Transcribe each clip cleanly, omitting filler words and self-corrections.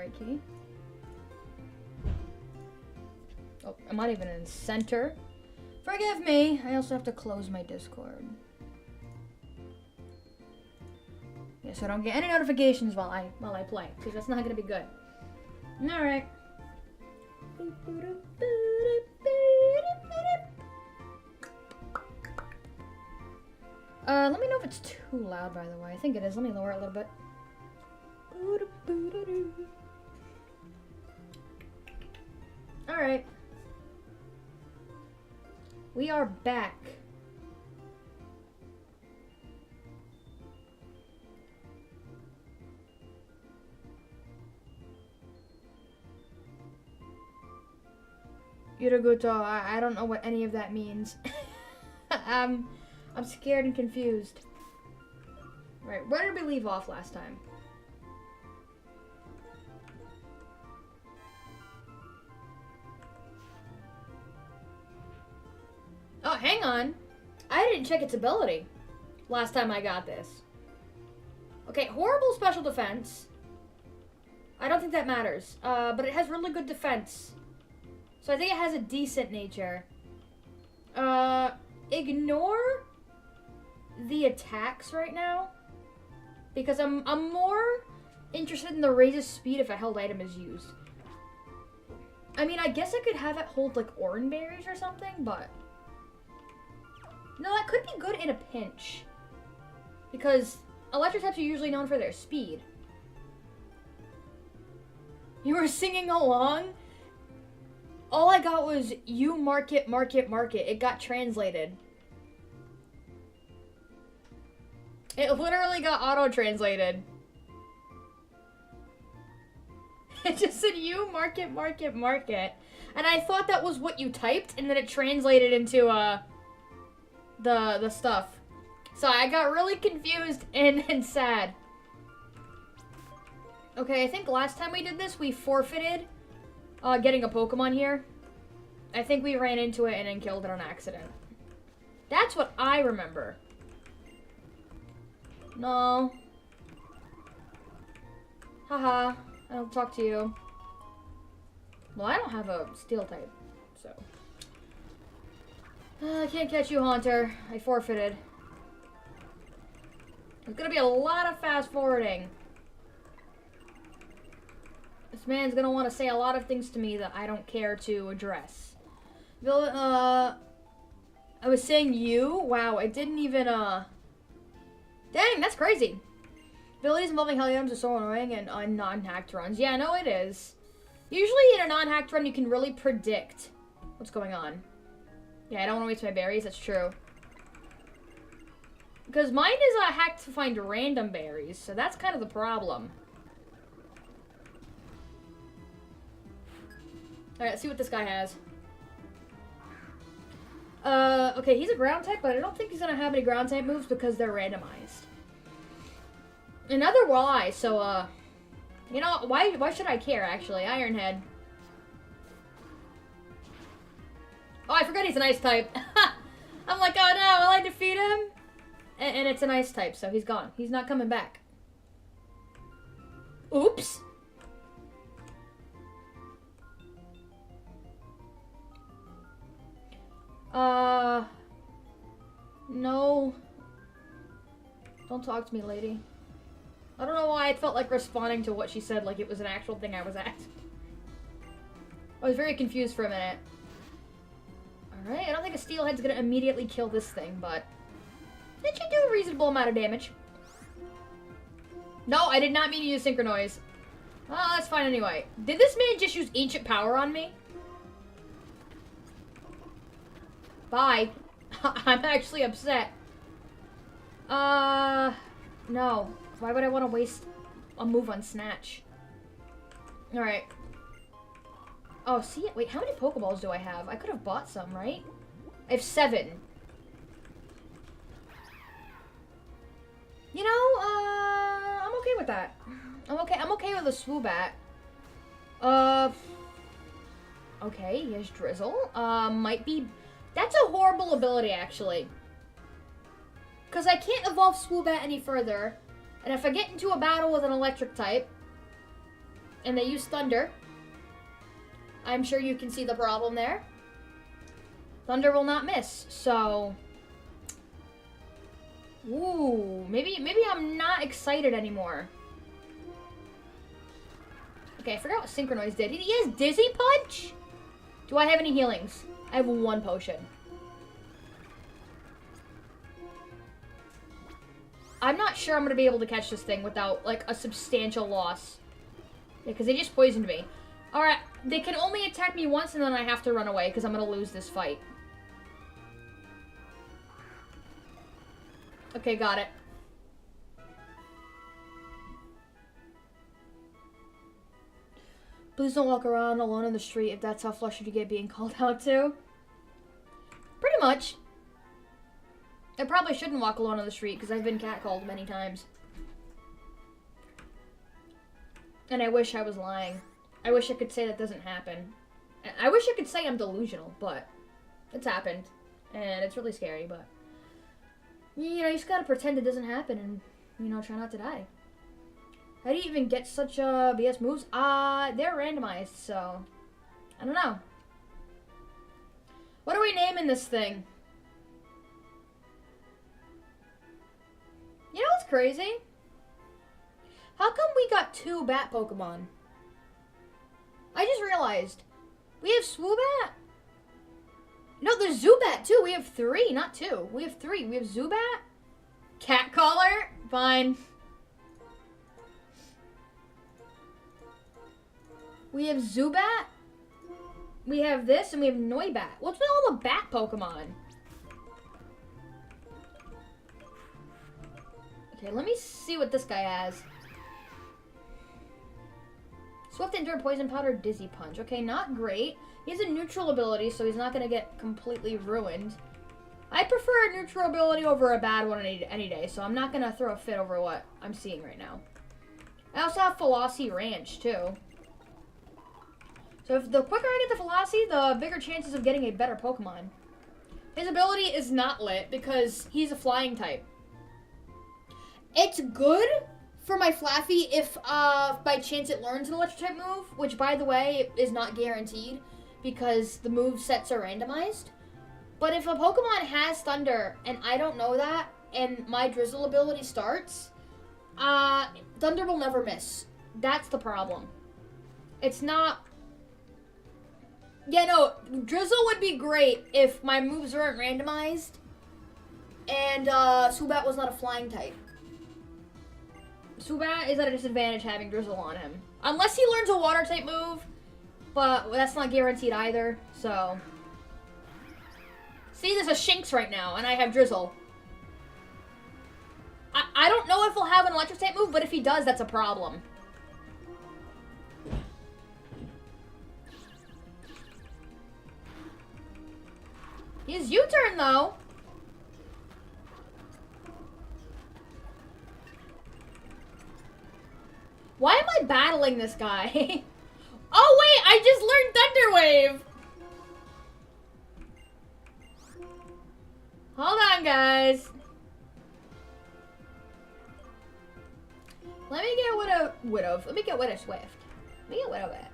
right key. Oh, I'm not even in center. Forgive me. I also have to close my Discord. Yeah, so I don't get any notifications while I play, because that's not gonna be good. All right. Let me know if it's too loud, by the way. I think it is. Let me lower it a little bit. Alright. We are back. Yuraguto, I don't know what any of that means. I'm scared and confused. Right, where did we leave off last time? Oh, hang on. I didn't check its ability last time I got this. Okay, horrible special defense. I don't think that matters. But it has really good defense. So I think it has a decent nature. Ignore the attacks right now. Because I'm more interested in the raises speed if a held item is used. I mean, I guess I could have it hold, like, orange berries or something, but... No, that could be good in a pinch. Because electric types are usually known for their speed. You were singing along? All I got was, you mark it, mark it, mark it. It got translated. It literally got auto-translated. It just said, you mark it, mark it, mark it. And I thought that was what you typed, and then it translated into, the stuff. So I got really confused and sad. Okay, I think last time we did this, we forfeited getting a Pokemon here. I think we ran into it and then killed it on accident. That's what I remember. No. Haha. I don't talk to you. Well, I don't have a steel type, so. I can't catch you, Haunter. I forfeited. There's gonna be a lot of fast forwarding. This man's gonna want to say a lot of things to me that I don't care to address. I was saying you? Wow, I didn't even, Dang, that's crazy. Abilities involving Heliums are so annoying and on non-hacked runs. Yeah, no, it is. Usually in a non-hacked run, you can really predict what's going on. Yeah, I don't want to waste my berries, that's true. Because mine is hacked to find random berries, so that's kind of the problem. Alright, let's see what this guy has. Okay, he's a ground type, but I don't think he's gonna have any ground type moves because they're randomized. Another walleye, so, you know, why should I care, actually? Ironhead. Oh, I forgot he's an ice type. I'm like, oh no, will I defeat him? And it's an ice type, so he's gone. He's not coming back. Oops. No. Don't talk to me, lady. I don't know why I felt like responding to what she said like it was an actual thing I was asked. I was very confused for a minute. Alright, I don't think a steelhead's gonna immediately kill this thing, but it should do a reasonable amount of damage. No, I did not mean to use Synchronize. Oh, that's fine anyway. Did this man just use Ancient Power on me? Bye. I'm actually upset. No. Why would I want to waste a move on Snatch? Alright. Oh, see, wait, how many Pokeballs do I have? I could have bought some, right? I have 7. You know, I'm okay with that. I'm okay with a Swoobat. Okay, here's Drizzle. Might be... That's a horrible ability, actually. Because I can't evolve Swoobat any further. And if I get into a battle with an electric type, and they use Thunder. I'm sure you can see the problem there. Thunder will not miss, so... Ooh, maybe I'm not excited anymore. Okay, I forgot what Synchronize did. He has Dizzy Punch? Do I have any healings? I have 1 potion. I'm not sure I'm going to be able to catch this thing without, like, a substantial loss. Because they just poisoned me. Alright, they can only attack me once and then I have to run away because I'm going to lose this fight. Okay, got it. Please don't walk around alone in the street if that's how flustered you get being called out to. Pretty much. I probably shouldn't walk alone on the street because I've been catcalled many times. And I wish I was lying. I wish I could say that doesn't happen. I wish I could say I'm delusional, but it's happened. And it's really scary, but... You know, you just gotta pretend it doesn't happen and, you know, try not to die. How do you even get such BS moves? They're randomized, so... I don't know. What are we naming this thing? You know what's crazy? How come we got 2 bat Pokemon? I just realized. We have Swoobat? No, there's Zubat too. We have 3, not 2. We have 3. We have Zubat. Catcaller. Fine. We have Zubat. We have this, and we have Noibat. What's with all the bat Pokemon? Okay, let me see what this guy has. Swift Endure, Poison Powder, Dizzy Punch. Okay, not great. He has a neutral ability, so he's not going to get completely ruined. I prefer a neutral ability over a bad one any day, so I'm not going to throw a fit over what I'm seeing right now. I also have Philosophy Ranch, too. So if the quicker I get the Philosophy, the bigger chances of getting a better Pokemon. His ability is not lit because he's a flying type. It's good for my Flaffy if by chance it learns an electric type move, which by the way is not guaranteed because the move sets are randomized. But if a Pokemon has Thunder and I don't know that and my Drizzle ability starts, Thunder will never miss. That's the problem. It's not... Yeah, no, Drizzle would be great if my moves weren't randomized and Swoobat was not a flying type. Swoobat is at a disadvantage having Drizzle on him. Unless he learns a water type move, but that's not guaranteed either, so... See, there's a Shinx right now, and I have Drizzle. I don't know if he'll have an electric type move, but if he does, that's a problem. He's U-turn, though. Why am I battling this guy? Oh, wait, I just learned Thunder Wave. Hold on, guys. Let me get Let me get Widow Swift. Let me get Widow back.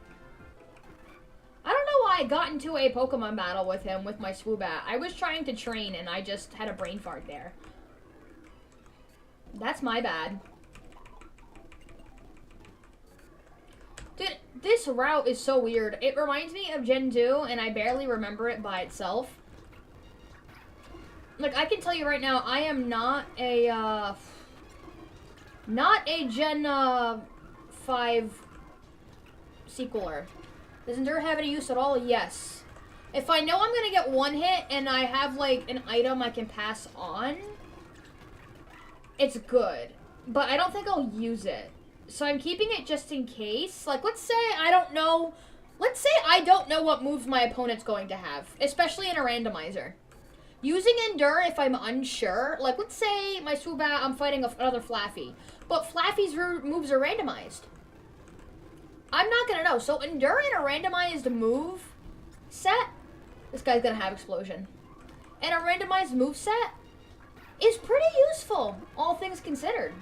I don't know why I got into a Pokemon battle with him with my Swoobat. I was trying to train and I just had a brain fart there. That's my bad. Dude, this route is so weird. It reminds me of Gen 2 and I barely remember it by itself. Like, I can tell you right now, I am not a Gen 5 sequeler. Does Endure have any use at all? Yes. If I know I'm gonna get one hit and I have, like, an item I can pass on, it's good. But I don't think I'll use it. So I'm keeping it just in case. Like, let's say I don't know what moves my opponent's going to have, especially in a randomizer. Using Endure if I'm unsure, like let's say my Swoobat, I'm fighting another Flaffy, but Flaffy's moves are randomized. I'm not gonna know, so Endure in a randomized move set, this guy's gonna have Explosion. And a randomized move set is pretty useful, all things considered.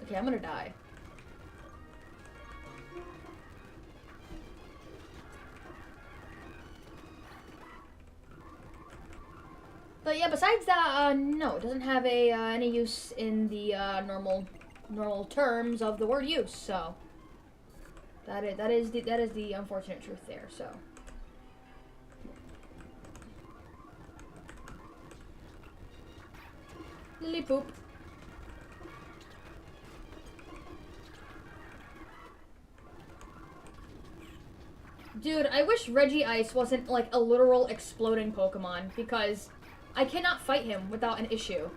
Okay, I'm gonna die. But yeah, besides that, no, it doesn't have any use in the normal terms of the word use. So that is the unfortunate truth there. So. Lily poop. Dude, I wish Reggie-Ice wasn't like a literal exploding Pokemon, because I cannot fight him without an issue.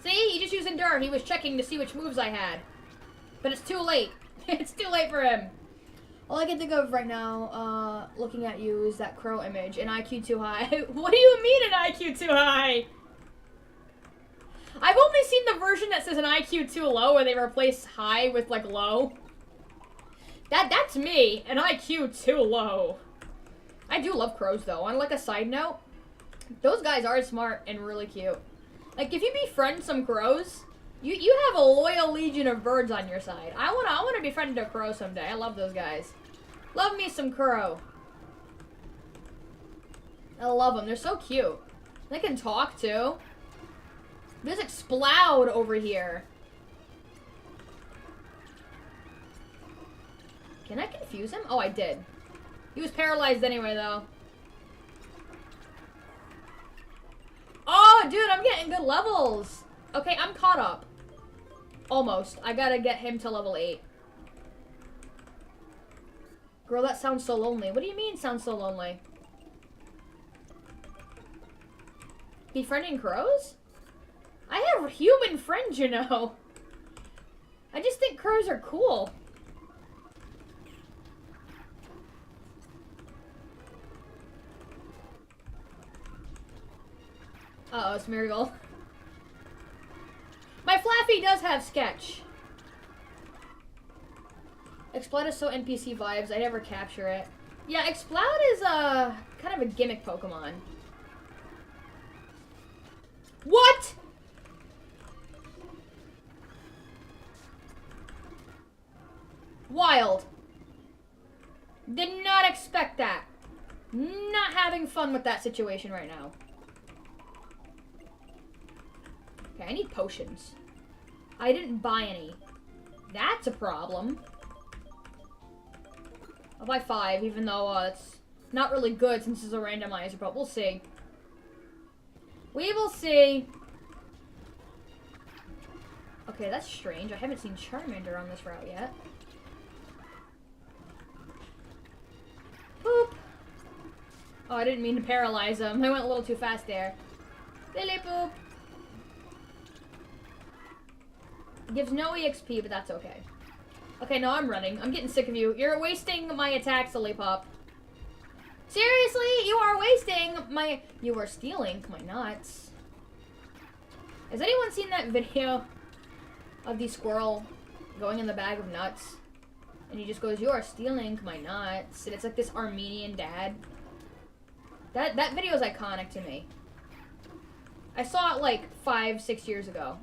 See? He just used Endure. He was checking to see which moves I had. But it's too late. It's too late for him. All I can think of right now, looking at you, is that crow image, an IQ too high. What do you mean an IQ too high? I've only seen the version that says an IQ too low, where they replace high with, like, low. That's me, an IQ too low. I do love crows, though. On, like, a side note, those guys are smart and really cute. Like, if you befriend some crows, you have a loyal legion of birds on your side. I wanna befriend a crow someday. I love those guys. Love me some crow. I love them. They're so cute. They can talk, too. There's Exploud over here. Can I confuse him? Oh, I did. He was paralyzed anyway, though. Oh, dude, I'm getting good levels. Okay, I'm caught up. Almost. I gotta get him to level 8. Girl, that sounds so lonely. What do you mean, sounds so lonely? Befriending crows? I have human friends, you know. I just think crows are cool. Uh-oh, it's Marigold. My Flaffy does have Sketch. Exploud is so NPC vibes, I never capture it. Yeah, Exploud is kind of a gimmick Pokemon. What? Wild. Did not expect that. Not having fun with that situation right now. Okay, I need potions. I didn't buy any. That's a problem. I'll buy 5, even though it's not really good since it's a randomizer, but we'll see. We will see. Okay, that's strange. I haven't seen Charmander on this route yet. Poop. Oh, I didn't mean to paralyze him. I went a little too fast there. Lily poop. Gives no EXP, but that's okay. Okay, no, I'm running. I'm getting sick of you. You're wasting my attacks, Lollipop. Seriously? You are wasting my... You are stealing my nuts. Has anyone seen that video of the squirrel going in the bag of nuts? And he just goes, you are stealing my nuts. And it's like this Armenian dad. That video is iconic to me. I saw it like 5-6 years ago.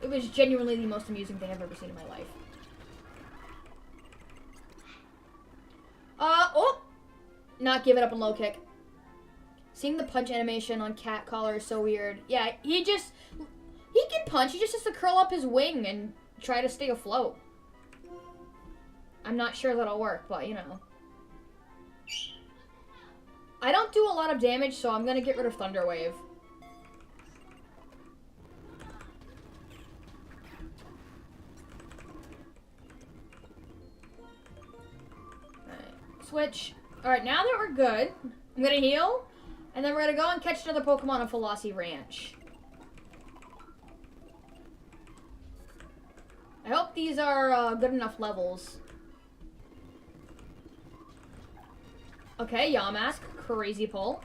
It was genuinely the most amusing thing I've ever seen in my life. Oh! Not give it up on low kick. Seeing the punch animation on Cat Collar is so weird. Yeah, he can punch. He just has to curl up his wing and try to stay afloat. I'm not sure that'll work, but you know. I don't do a lot of damage, so I'm gonna get rid of Thunder Wave. Switch. Alright, now that we're good, I'm gonna heal, and then we're gonna go and catch another Pokemon on Philosophy Ranch. I hope these are good enough levels. Okay, Yamask, crazy pull.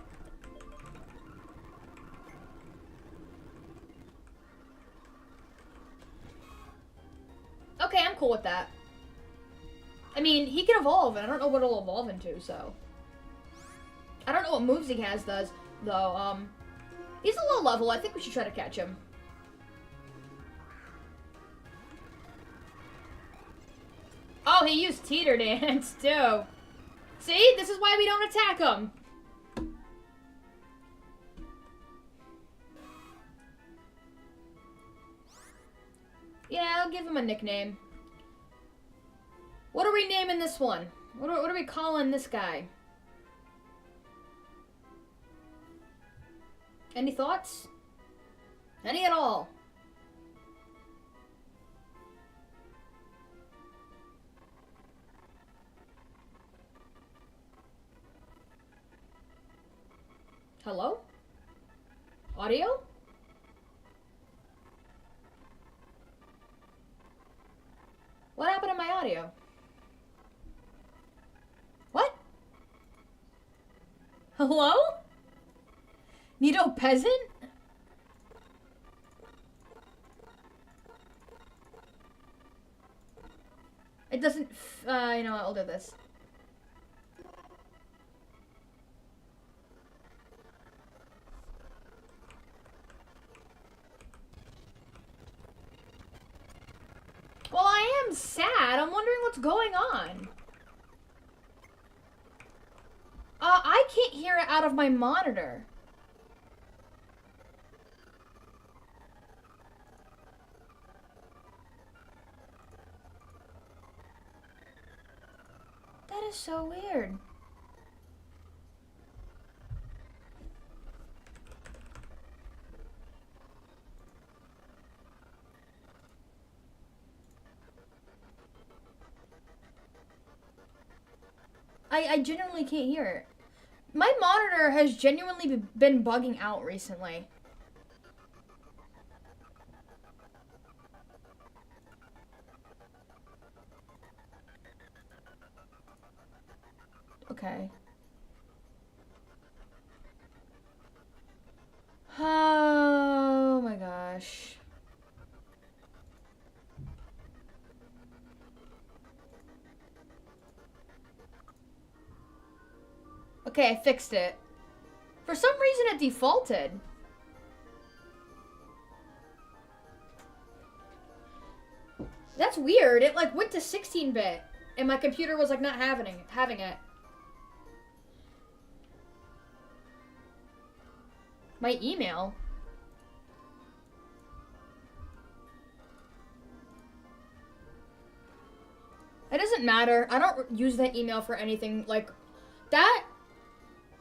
Okay, I'm cool with that. I mean, he can evolve, and I don't know what it'll evolve into, so. I don't know what moves he has, though. He's a low level. I think we should try to catch him. he used teeter dance, too. See? This is why we don't attack him. Yeah, I'll give him a nickname. What are we naming this one? What are we calling this guy? Any thoughts? Any at all? Hello? Audio? What happened to my audio? What? Hello? Nido Peasant? It doesn't, you know what, I'll do this. Well, I am sad. I'm wondering what's going on. I can't hear it out of my monitor. That is so weird. I genuinely can't hear it. My monitor has genuinely been bugging out recently. Okay. Oh my gosh. Okay, I fixed it. For some reason it defaulted. That's weird. It like went to 16-bit and my computer was like not having it. My email? It doesn't matter. I don't use that email for anything. Like, that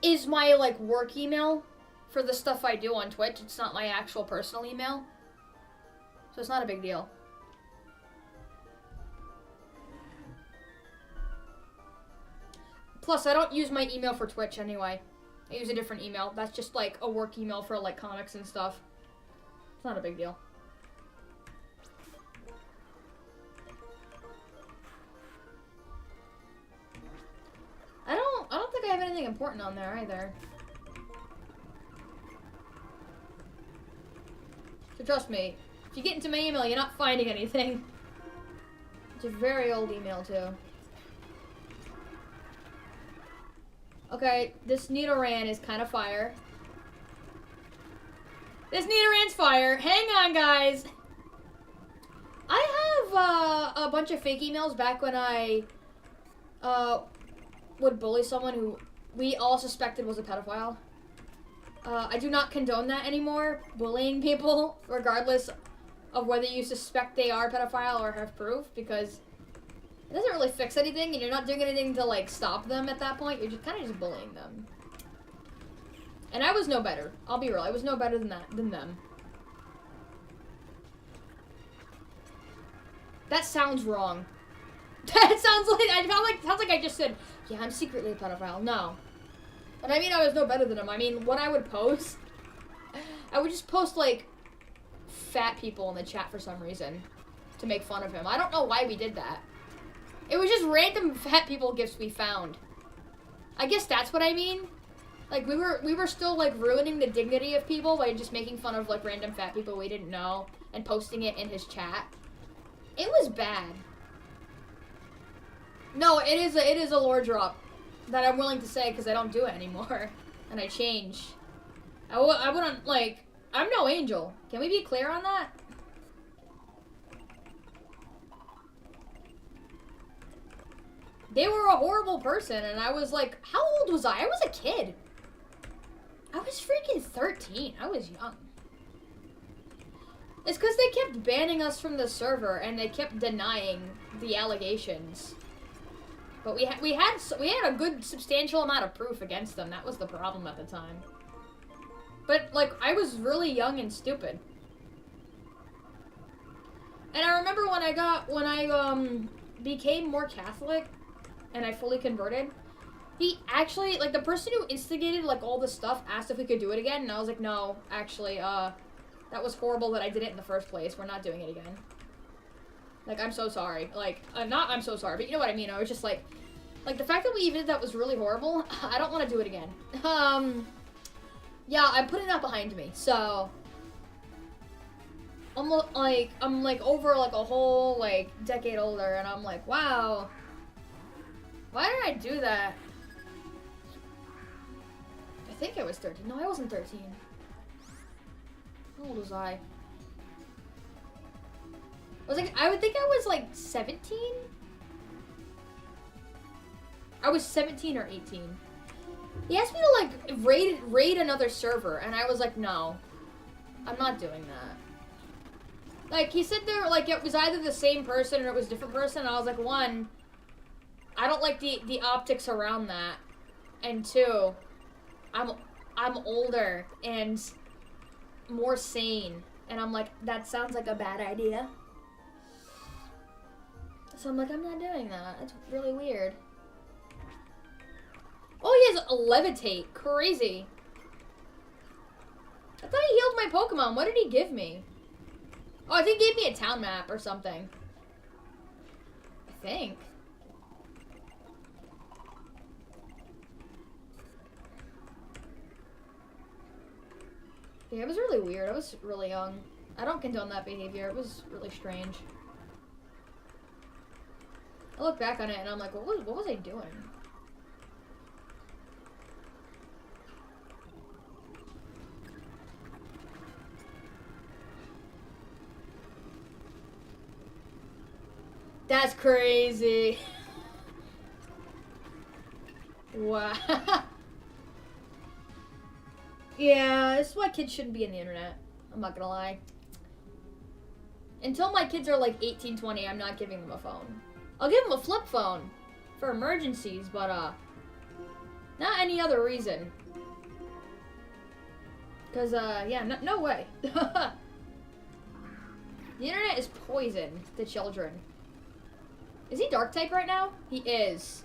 is my, like, work email for the stuff I do on Twitch. It's not my actual personal email. So it's not a big deal. Plus, I don't use my email for Twitch anyway. I use a different email. That's just, like, a work email for, like, comics and stuff. It's not a big deal. I don't think I have anything important on there either. So trust me, if you get into my email, you're not finding anything. It's a very old email, too. Okay, this Nidoran is kind of fire. This Nidoran's fire. Hang on, guys. I have a bunch of fake emails back when I would bully someone who we all suspected was a pedophile. I do not condone that anymore, bullying people, regardless of whether you suspect they are a pedophile or have proof, because it doesn't really fix anything, and you're not doing anything to, like, stop them at that point. You're just kind of just bullying them. And I was no better. I'll be real. I was no better than them. That sounds wrong. That sounds like I just said, yeah, I'm secretly a pedophile. No. But I mean, I was no better than him. I mean, what I would post, I would just post, like, fat people in the chat for some reason to make fun of him. I don't know why we did that. It was just random fat people gifts we found. I guess that's what I mean. Like, we were still, like, ruining the dignity of people by just making fun of, like, random fat people we didn't know and posting it in his chat. It was bad. No, it is a lore drop that I'm willing to say because I don't do it anymore. And I change. I wouldn't, like, I'm no angel. Can we be clear on that? they were a horrible person, and I was like, how old was I? I was a kid. I was freaking 13. I was young. It's because they kept banning us from the server, and they kept denying the allegations. But we had a good substantial amount of proof against them. That was the problem at the time. But like, I was really young and stupid. And I remember when I became more Catholic, and I fully converted. He actually, like, the person who instigated like all this stuff asked if we could do it again, and I was like, no, actually, that was horrible that I did it in the first place. We're not doing it again. Like, I'm so sorry. Like, I'm so sorry, but you know what I mean. I was just like the fact that we even did that was really horrible. I don't want to do it again. Yeah, I'm putting that behind me. So, I'm like over like a whole like decade older, and I'm like, wow, why did I do that? I think I was 13. No, I wasn't 13. How old was I? I would think I was like 17? I was 17 or 18. He asked me to like raid another server, and I was like, no, I'm not doing that. Like, he said there, like, it was either the same person or it was a different person, and I was like, one, I don't like the optics around that, and two, I'm older and more sane, and I'm like, that sounds like a bad idea. So I'm like, I'm not doing that. It's really weird. Oh, he has a levitate. Crazy. I thought he healed my Pokemon. What did he give me? Oh, I think he gave me a town map or something. I think. Yeah, it was really weird. I was really young. I don't condone that behavior. It was really strange. I look back on it and I'm like, what was I doing? That's crazy. Wow. Yeah, this is why kids shouldn't be in the internet. I'm not gonna lie. Until my kids are like 18, 20, I'm not giving them a phone. I'll give them a flip phone for emergencies, but not any other reason. Cause yeah, no way. The internet is poison to children. Is he dark type right now? He is.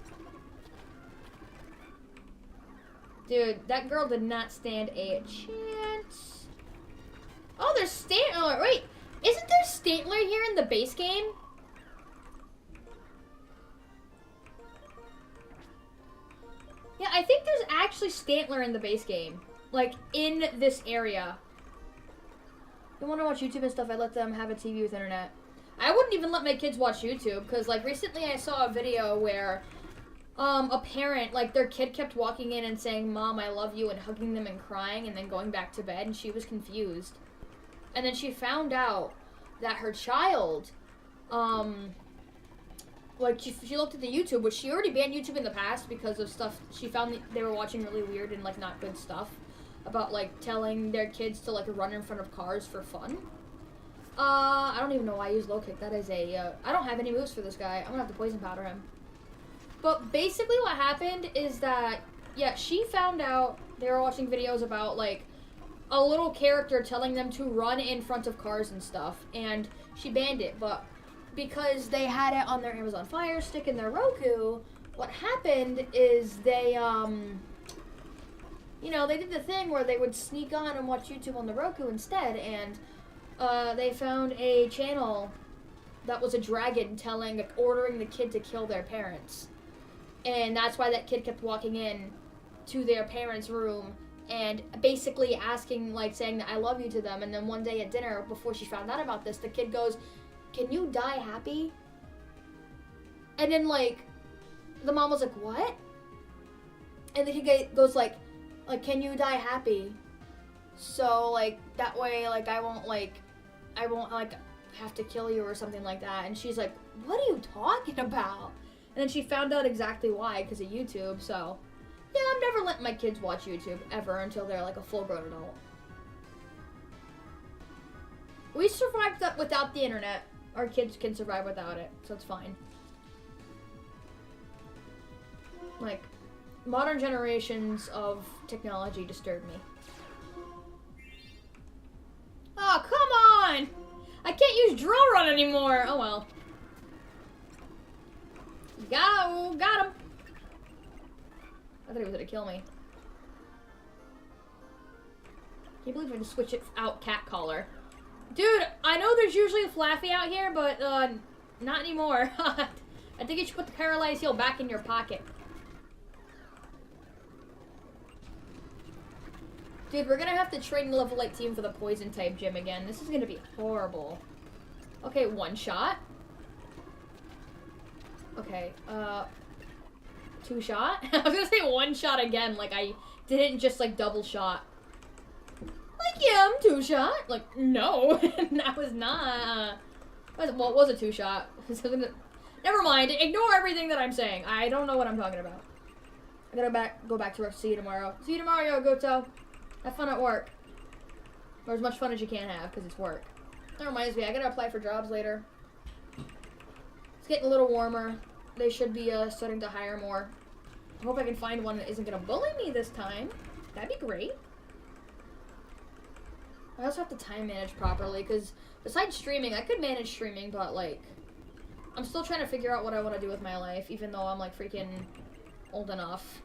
Dude, that girl did not stand a chance. Oh, there's oh, wait. Isn't there Stantler here in the base game? Yeah, I think there's actually Stantler in the base game. Like, in this area. You want to watch YouTube and stuff, I let them have a TV with internet. I wouldn't even let my kids watch YouTube, because, like, recently I saw a video where a parent, like, their kid kept walking in and saying, "Mom, I love you," and hugging them and crying, and then going back to bed, and she was confused. And then she found out that her child, like, she looked at the YouTube, which she already banned YouTube in the past because of stuff she found that they were watching really weird and, like, not good stuff about, like, telling their kids to, like, run in front of cars for fun. I don't even know why I use low kick. That is a, I don't have any moves for this guy. I'm gonna have to poison powder him. But basically what happened is that, yeah, she found out they were watching videos about, like, a little character telling them to run in front of cars and stuff, and she banned it, but because they had it on their Amazon Fire Stick and their Roku, what happened is they, you know, they did the thing where they would sneak on and watch YouTube on the Roku instead, and they found a channel that was a dragon ordering the kid to kill their parents. And that's why that kid kept walking in to their parents' room and basically asking, like, saying that I love you to them. And then one day at dinner, before she found out about this, the kid goes, "Can you die happy?" And then, like, the mom was like, "What?" And the kid goes, like, "Can you die happy? So, like, that way, like, I won't have to kill you," or something like that. And she's like, "What are you talking about?" And then she found out exactly why, because of YouTube, so... Yeah, I'm never letting my kids watch YouTube, ever, until they're like a full-grown adult. We survived without the internet. Our kids can survive without it, so it's fine. Like, modern generations of technology disturb me. Oh, come on! I can't use drill run anymore! Oh well. Got him! I thought he was gonna kill me. Can't believe I just switch it out cat collar. Dude, I know there's usually a Flaffy out here, but not anymore. I think you should put the paralyzed heel back in your pocket. Dude, we're gonna have to train the level 8 team for the poison type gym again. This is gonna be horrible. Okay, one shot. Okay, 2 shot? I was gonna say 1 shot again, like I didn't just like double shot. Like, yeah, I'm 2 shot. Like, no, that was not, well, it was a 2 shot. Never mind, ignore everything that I'm saying. I don't know what I'm talking about. I gotta go back to work. See you tomorrow. See you tomorrow, yo, Goto. Have fun at work. Or as much fun as you can have, because it's work. That reminds me, I gotta apply for jobs later. It's getting a little warmer. They should be starting to hire more. I hope I can find one that isn't gonna bully me this time. That'd be great. I also have to time manage properly, because besides streaming, I could manage streaming, but like, I'm still trying to figure out what I want to do with my life, even though I'm like freaking old enough.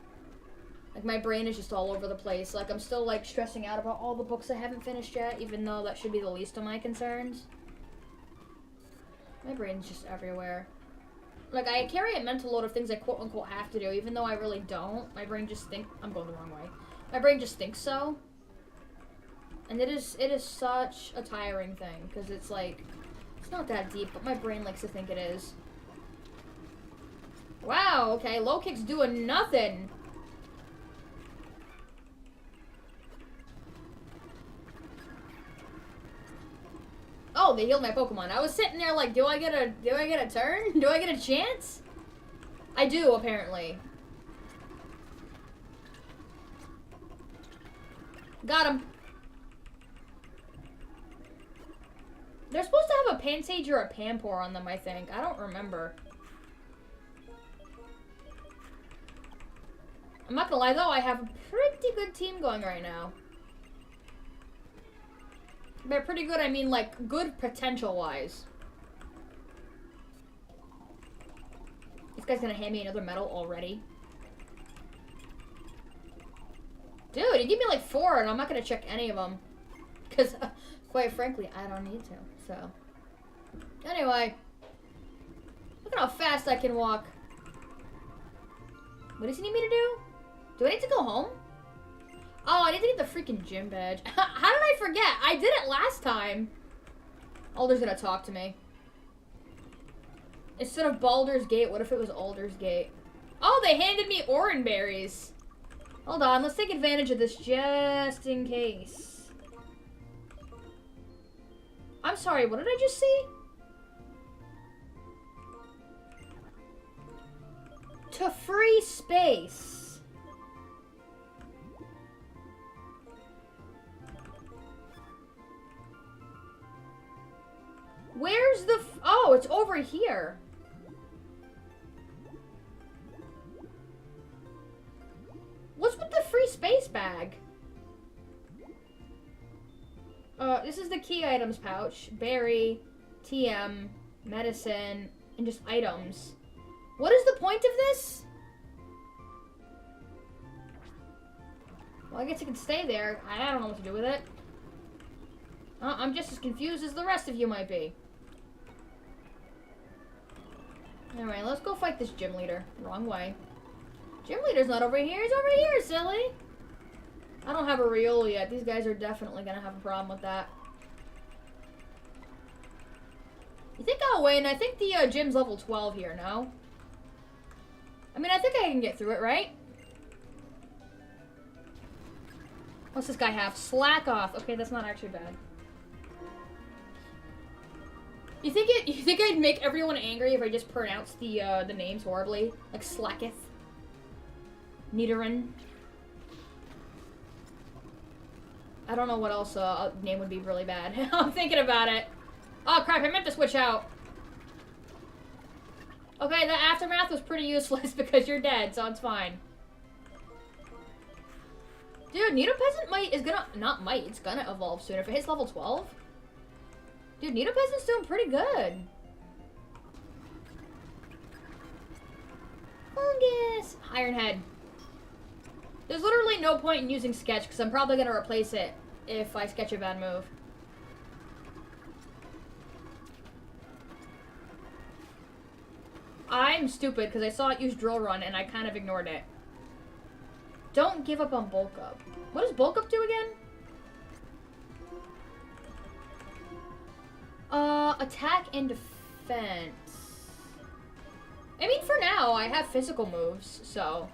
Like, my brain is just all over the place. Like, I'm still, like, stressing out about all the books I haven't finished yet, even though that should be the least of my concerns. My brain's just everywhere. Like, I carry a mental load of things I quote-unquote have to do, even though I really don't. My brain just thinks... I'm going the wrong way. My brain just thinks so. And it is such a tiring thing, because it's, like... It's not that deep, but my brain likes to think it is. Wow, okay, low kick's doing nothing. Oh, they healed my Pokemon. I was sitting there like, do I get a turn? Do I get a chance? I do, apparently. Got him. They're supposed to have a Pansage or a Pampor on them, I think. I don't remember. I'm not gonna lie though, I have a pretty good team going right now. By pretty good, I mean, like, good potential-wise. This guy's gonna hand me another medal already. Dude, he gave me, like, 4, and I'm not gonna check any of them. Because, quite frankly, I don't need to, so. Anyway. Look at how fast I can walk. What does he need me to do? Do I need to go home? Oh, I need to get the freaking gym badge. How did I forget? I did it last time. Alder's gonna talk to me. Instead of Baldur's Gate, what if it was Alder's Gate? Oh, they handed me Oran berries. Hold on, let's take advantage of this just in case. I'm sorry, what did I just see? To free space. Where's the oh, it's over here. What's with the free space bag? This is the key items pouch. Berry, TM, medicine, and just items. What is the point of this? Well, I guess it can stay there. I don't know what to do with it. I'm just as confused as the rest of you might be. Alright, let's go fight this gym leader. Wrong way. Gym leader's not over here. He's over here, silly. I don't have a Riolu yet. These guys are definitely going to have a problem with that. You think I'll win? I think the gym's level 12 here, no? I mean, I think I can get through it, right? What's this guy have? Slack off. Okay, that's not actually bad. You think I'd make everyone angry if I just pronounced the names horribly? Like Slacketh. Nidoran. I don't know what else name would be really bad. I'm thinking about it. Oh crap, I meant to switch out. Okay, the aftermath was pretty useless because you're dead, so it's fine. Dude, Nidopeasant it's gonna evolve soon. If it hits level 12. Dude, Nidopeasant's doing pretty good. Fungus! Ironhead. There's literally no point in using Sketch, because I'm probably gonna replace it if I sketch a bad move. I'm stupid, because I saw it use Drill Run, and I kind of ignored it. Don't give up on Bulk Up. What does Bulk Up do again? Attack and defense. I mean, for now, I have physical moves, so...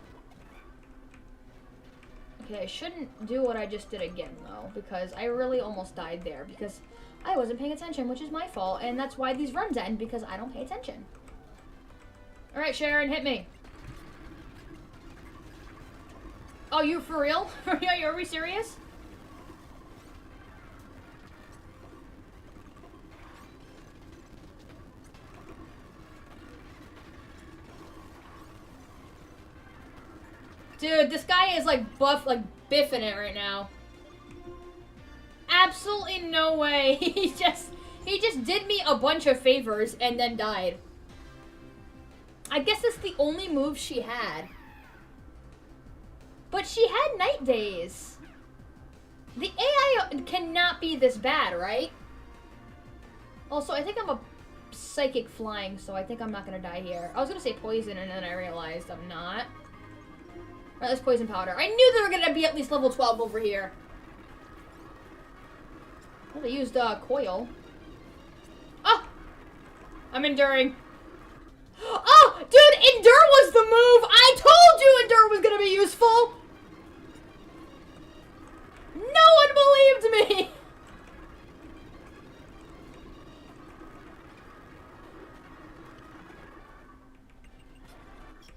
Okay, I shouldn't do what I just did again, though, because I really almost died there, because I wasn't paying attention, which is my fault, and that's why these runs end, because I don't pay attention. Alright, Sharon, hit me. Oh, you for real? Are we serious? Dude, this guy is like biffing it right now. Absolutely no way. He just did me a bunch of favors and then died. I guess that's the only move she had. But she had Night Days. The AI cannot be this bad, right? Also, I think I'm a psychic flying, so I think I'm not gonna die here. I was gonna say poison, and then I realized I'm not. Alright, let's poison powder. I knew they were gonna be at least level 12 over here. Well, they used coil. Oh! I'm enduring. Oh! Dude, endure was the move! I told you endure was gonna be useful! No one believed me!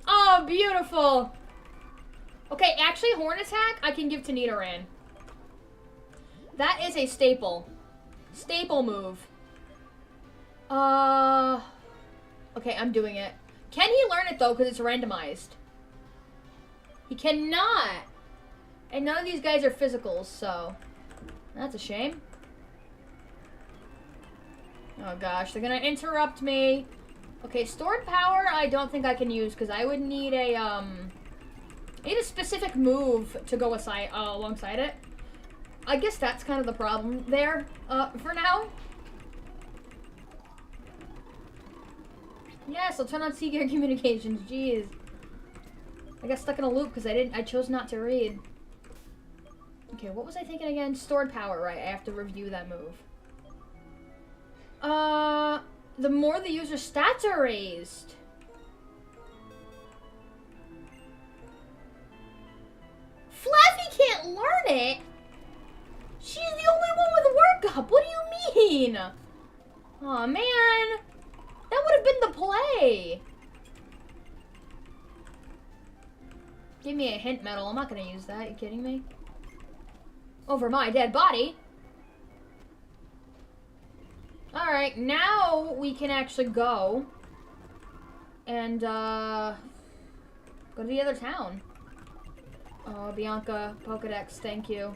Oh, beautiful! Okay, actually, Horn Attack, I can give to Nidoran. That is a staple. Staple move. Okay, I'm doing it. Can he learn it, though, because it's randomized? He cannot! And none of these guys are physicals, so... That's a shame. Oh, gosh, they're gonna interrupt me. Okay, stored power, I don't think I can use, because I would need a, I need a specific move to go alongside it. I guess that's kind of the problem there, for now. Yes, I'll turn on Seeker Communications, jeez. I got stuck in a loop because I chose not to read. Okay, what was I thinking again? Stored power, right, I have to review that move. The more the user's stats are raised. Flaffy can't learn it? She's the only one with a workup. What do you mean? Aw, man. That would have been the play. Give me a hint medal. I'm not going to use that. You kidding me? Over my dead body. Alright, now we can actually go and go to the other town. Oh, Bianca, Pokedex, thank you.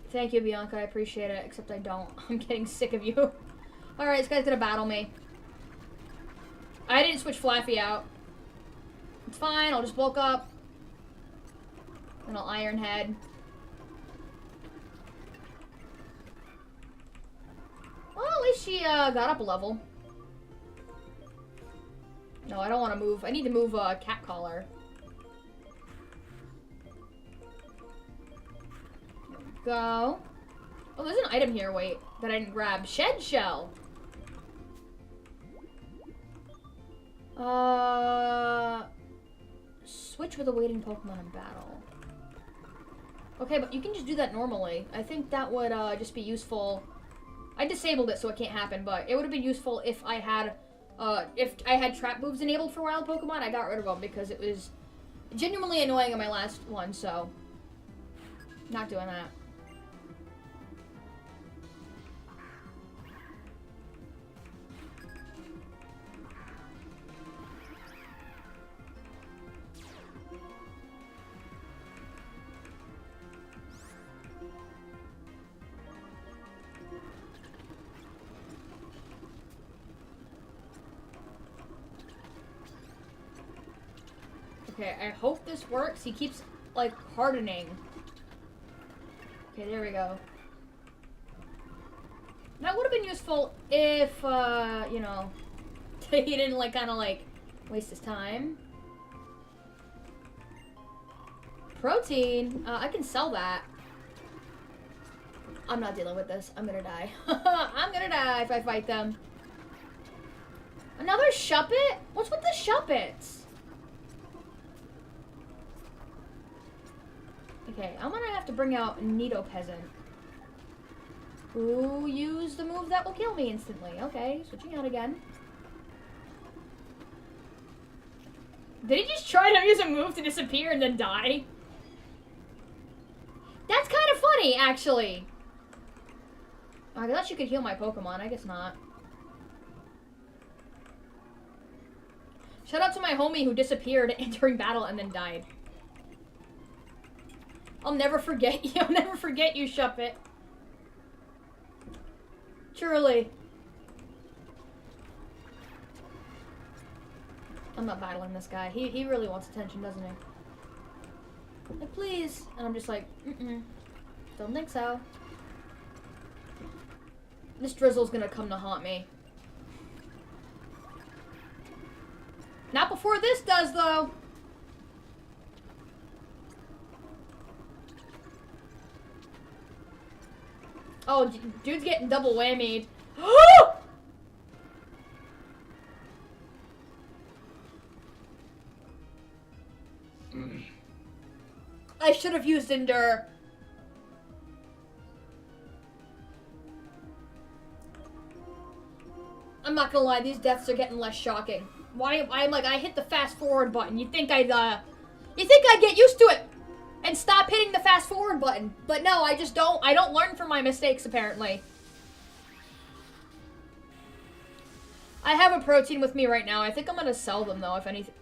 Thank you, Bianca, I appreciate it, except I don't. I'm getting sick of you. Alright, this guy's gonna battle me. I didn't switch Flaffy out. It's fine, I'll just bulk up. And I'll Iron Head. Well, at least she got up a level. No, I don't want to move. I need to move Cat Collar. Go. Oh, there's an item here, wait, that I didn't grab. Shed Shell. Switch with a waiting Pokemon in battle. Okay, but you can just do that normally. I think that would just be useful. I disabled it so it can't happen, but it would have been useful if I had trap moves enabled for wild Pokemon. I got rid of them because it was genuinely annoying in my last one, so not doing that. Okay, I hope this works. He keeps, like, hardening. Okay, there we go. That would have been useful if, you know, he didn't, like, kind of, like, waste his time. Protein? I can sell that. I'm not dealing with this. I'm gonna die. I'm gonna die if I fight them. Another Shuppet? What's with the Shuppets? Okay, I'm gonna have to bring out Nidopeasant. Who used the move that will kill me instantly. Okay, switching out again. Did he just try to use a move to disappear and then die? That's kind of funny, actually. I thought you could heal my Pokemon. I guess not. Shout out to my homie who disappeared during battle and then died. I'll never forget you. I'll never forget you, Shuppet. Truly. I'm not battling this guy. He really wants attention, doesn't he? Like, please. And I'm just like, don't think so. This Drizzle's gonna come to haunt me. Not before this does, though. Oh, dude's getting double whammied. I should have used Endure. I'm not gonna lie, these deaths are getting less shocking. Why? I'm like, I hit the fast forward button. You'd think I'd get used to it and stop hitting the fast forward button. But no, I just don't. I don't learn from my mistakes, apparently. I have a protein with me right now. I think I'm gonna sell them, though, if anything.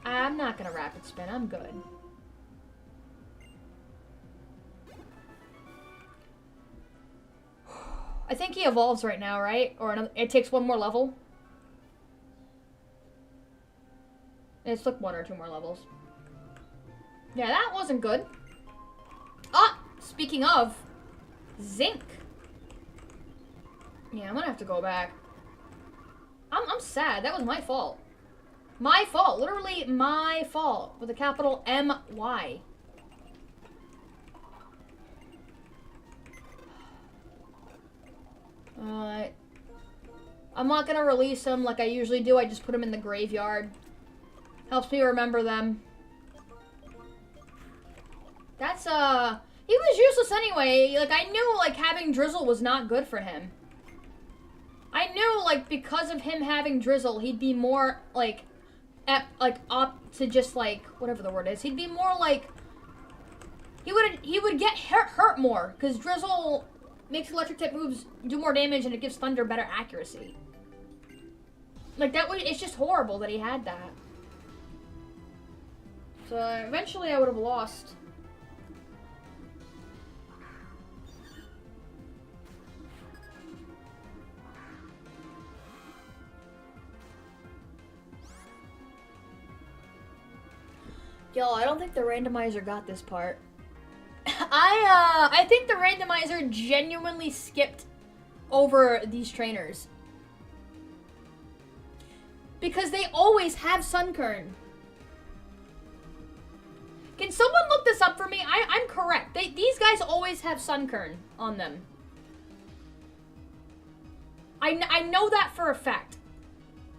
I'm not gonna rapid spin. I'm good. I think he evolves right now, right? Or another, it takes one more level. It took 1 or 2 more levels. Yeah, that wasn't good. Ah! Speaking of, Zinc. Yeah, I'm gonna have to go back. I'm sad. That was my fault. My fault. Literally my fault. With a capital M-Y. I'm not gonna release them like I usually do. I just put them in the graveyard. Helps me remember them. That's, he was useless anyway. Like, I knew, like, having Drizzle was not good for him. I knew, like, because of him having Drizzle, he'd be more, like, up to just, like, whatever the word is. He'd be more, like, he would get hurt more, because Drizzle makes electric type moves do more damage and it gives Thunder better accuracy. Like, it's just horrible that he had that. So, eventually I would have lost. Yo, I don't think the randomizer got this part. I think the randomizer genuinely skipped over these trainers. Because they always have Sunkern. Can someone look this up for me? I'm correct. These guys always have Sunkern on them. I know that for a fact.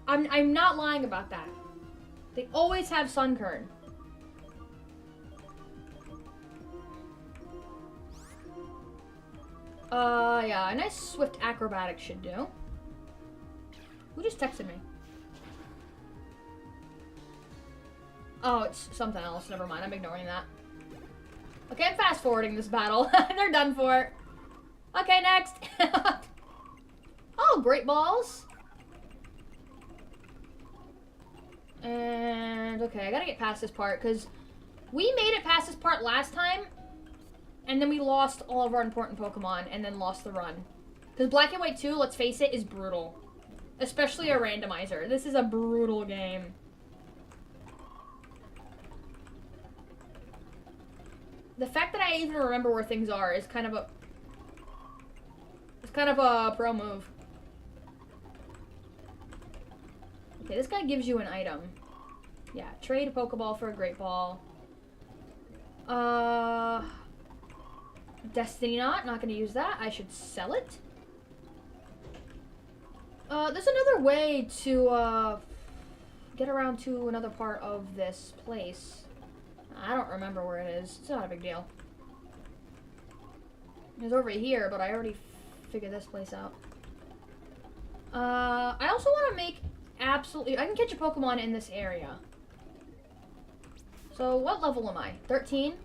I'm not lying about that. They always have Sunkern. Yeah, a nice swift acrobatics should do. Who just texted me? Oh, it's something else. Never mind, I'm ignoring that. Okay, I'm fast forwarding this battle. They're done for. Okay, next. Oh, great balls. And, okay, I gotta get past this part, because we made it past this part last time, and then we lost all of our important Pokemon, and then lost the run. Because Black and White 2, let's face it, is brutal. Especially a randomizer. This is a brutal game. The fact that I even remember where things are is kind of a... It's kind of a pro move. Okay, this guy gives you an item. Yeah, trade a Pokeball for a Great Ball. Destiny Knot, not gonna use that. I should sell it. There's another way to, get around to another part of this place. I don't remember where it is. It's not a big deal. It's over here, but I already figured this place out. I also want to make absolutely... I can catch a Pokemon in this area. So, what level am I? 13?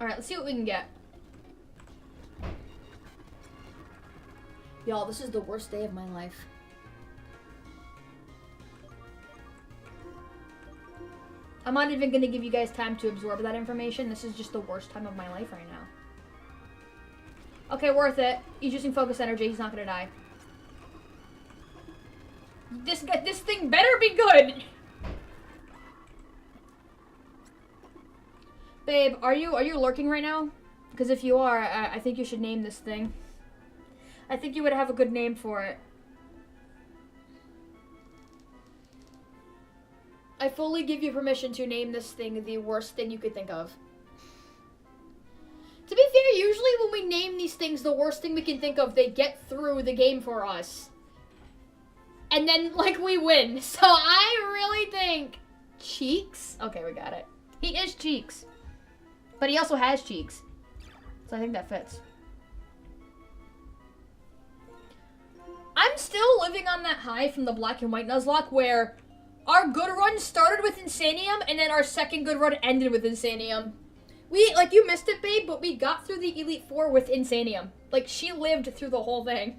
Alright, let's see what we can get. Y'all, this is the worst day of my life. I'm not even going to give you guys time to absorb that information. This is just the worst time of my life right now. Okay, worth it. He's using focus energy. He's not going to die. This thing better be good. Babe, are you lurking right now? Because if you are, I think you should name this thing. I think you would have a good name for it. I fully give you permission to name this thing the worst thing you could think of. To be fair, usually when we name these things the worst thing we can think of, they get through the game for us. And then, like, we win. So I really think... Cheeks? Okay, we got it. He is Cheeks. But he also has cheeks. So I think that fits. I'm still living on that high from the Black and White Nuzlocke where our good run started with Insanium and then our second good run ended with Insanium. We, like, you missed it, babe, but we got through the Elite Four with Insanium. Like, she lived through the whole thing.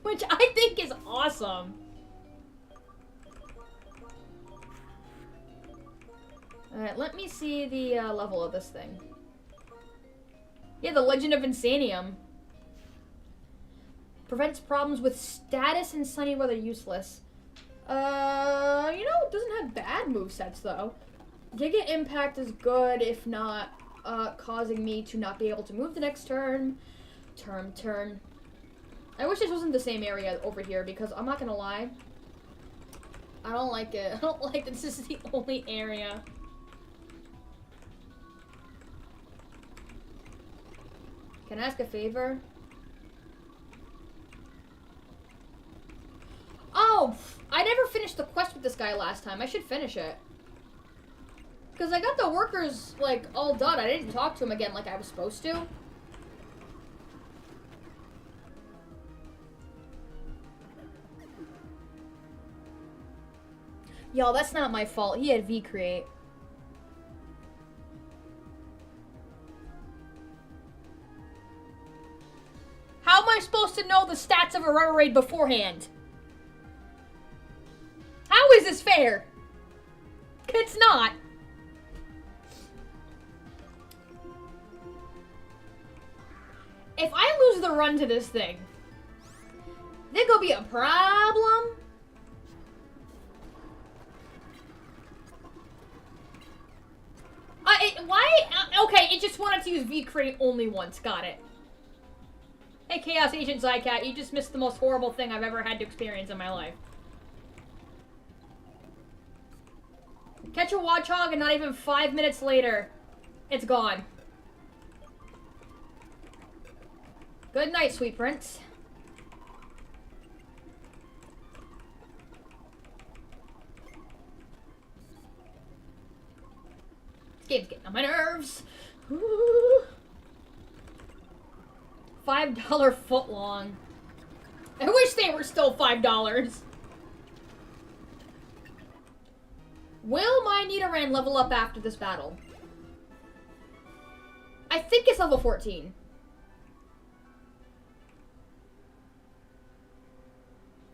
Which I think is awesome. Alright, let me see the level of this thing. Yeah, the Legend of Insanium. Prevents problems with status in sunny weather useless. You know, it doesn't have bad movesets, though. Giga Impact is good, if not, causing me to not be able to move the next turn. Turn. I wish this wasn't the same area over here, because I'm not gonna lie. I don't like it. I don't like that this is the only area. Can I ask a favor? Oh, I never finished the quest with this guy last time. I should finish it. Because I got the workers, like, all done. I didn't talk to him again like I was supposed to. Y'all, that's not my fault. He had V-Create. How am I supposed to know the stats of a Remoraid beforehand? How is this fair? It's not. If I lose the run to this thing, there gonna be a problem. Okay, it just wanted to use V-Create only once. Got it. Hey, Chaos Agent Zycat, you just missed the most horrible thing I've ever had to experience in my life. Catch a Watchog and not even 5 minutes later, it's gone. Good night, sweet prince. This game's getting on my nerves. Ooh. $5 foot long. I wish they were still $5. Will my Nidoran level up after this battle? I think it's level 14.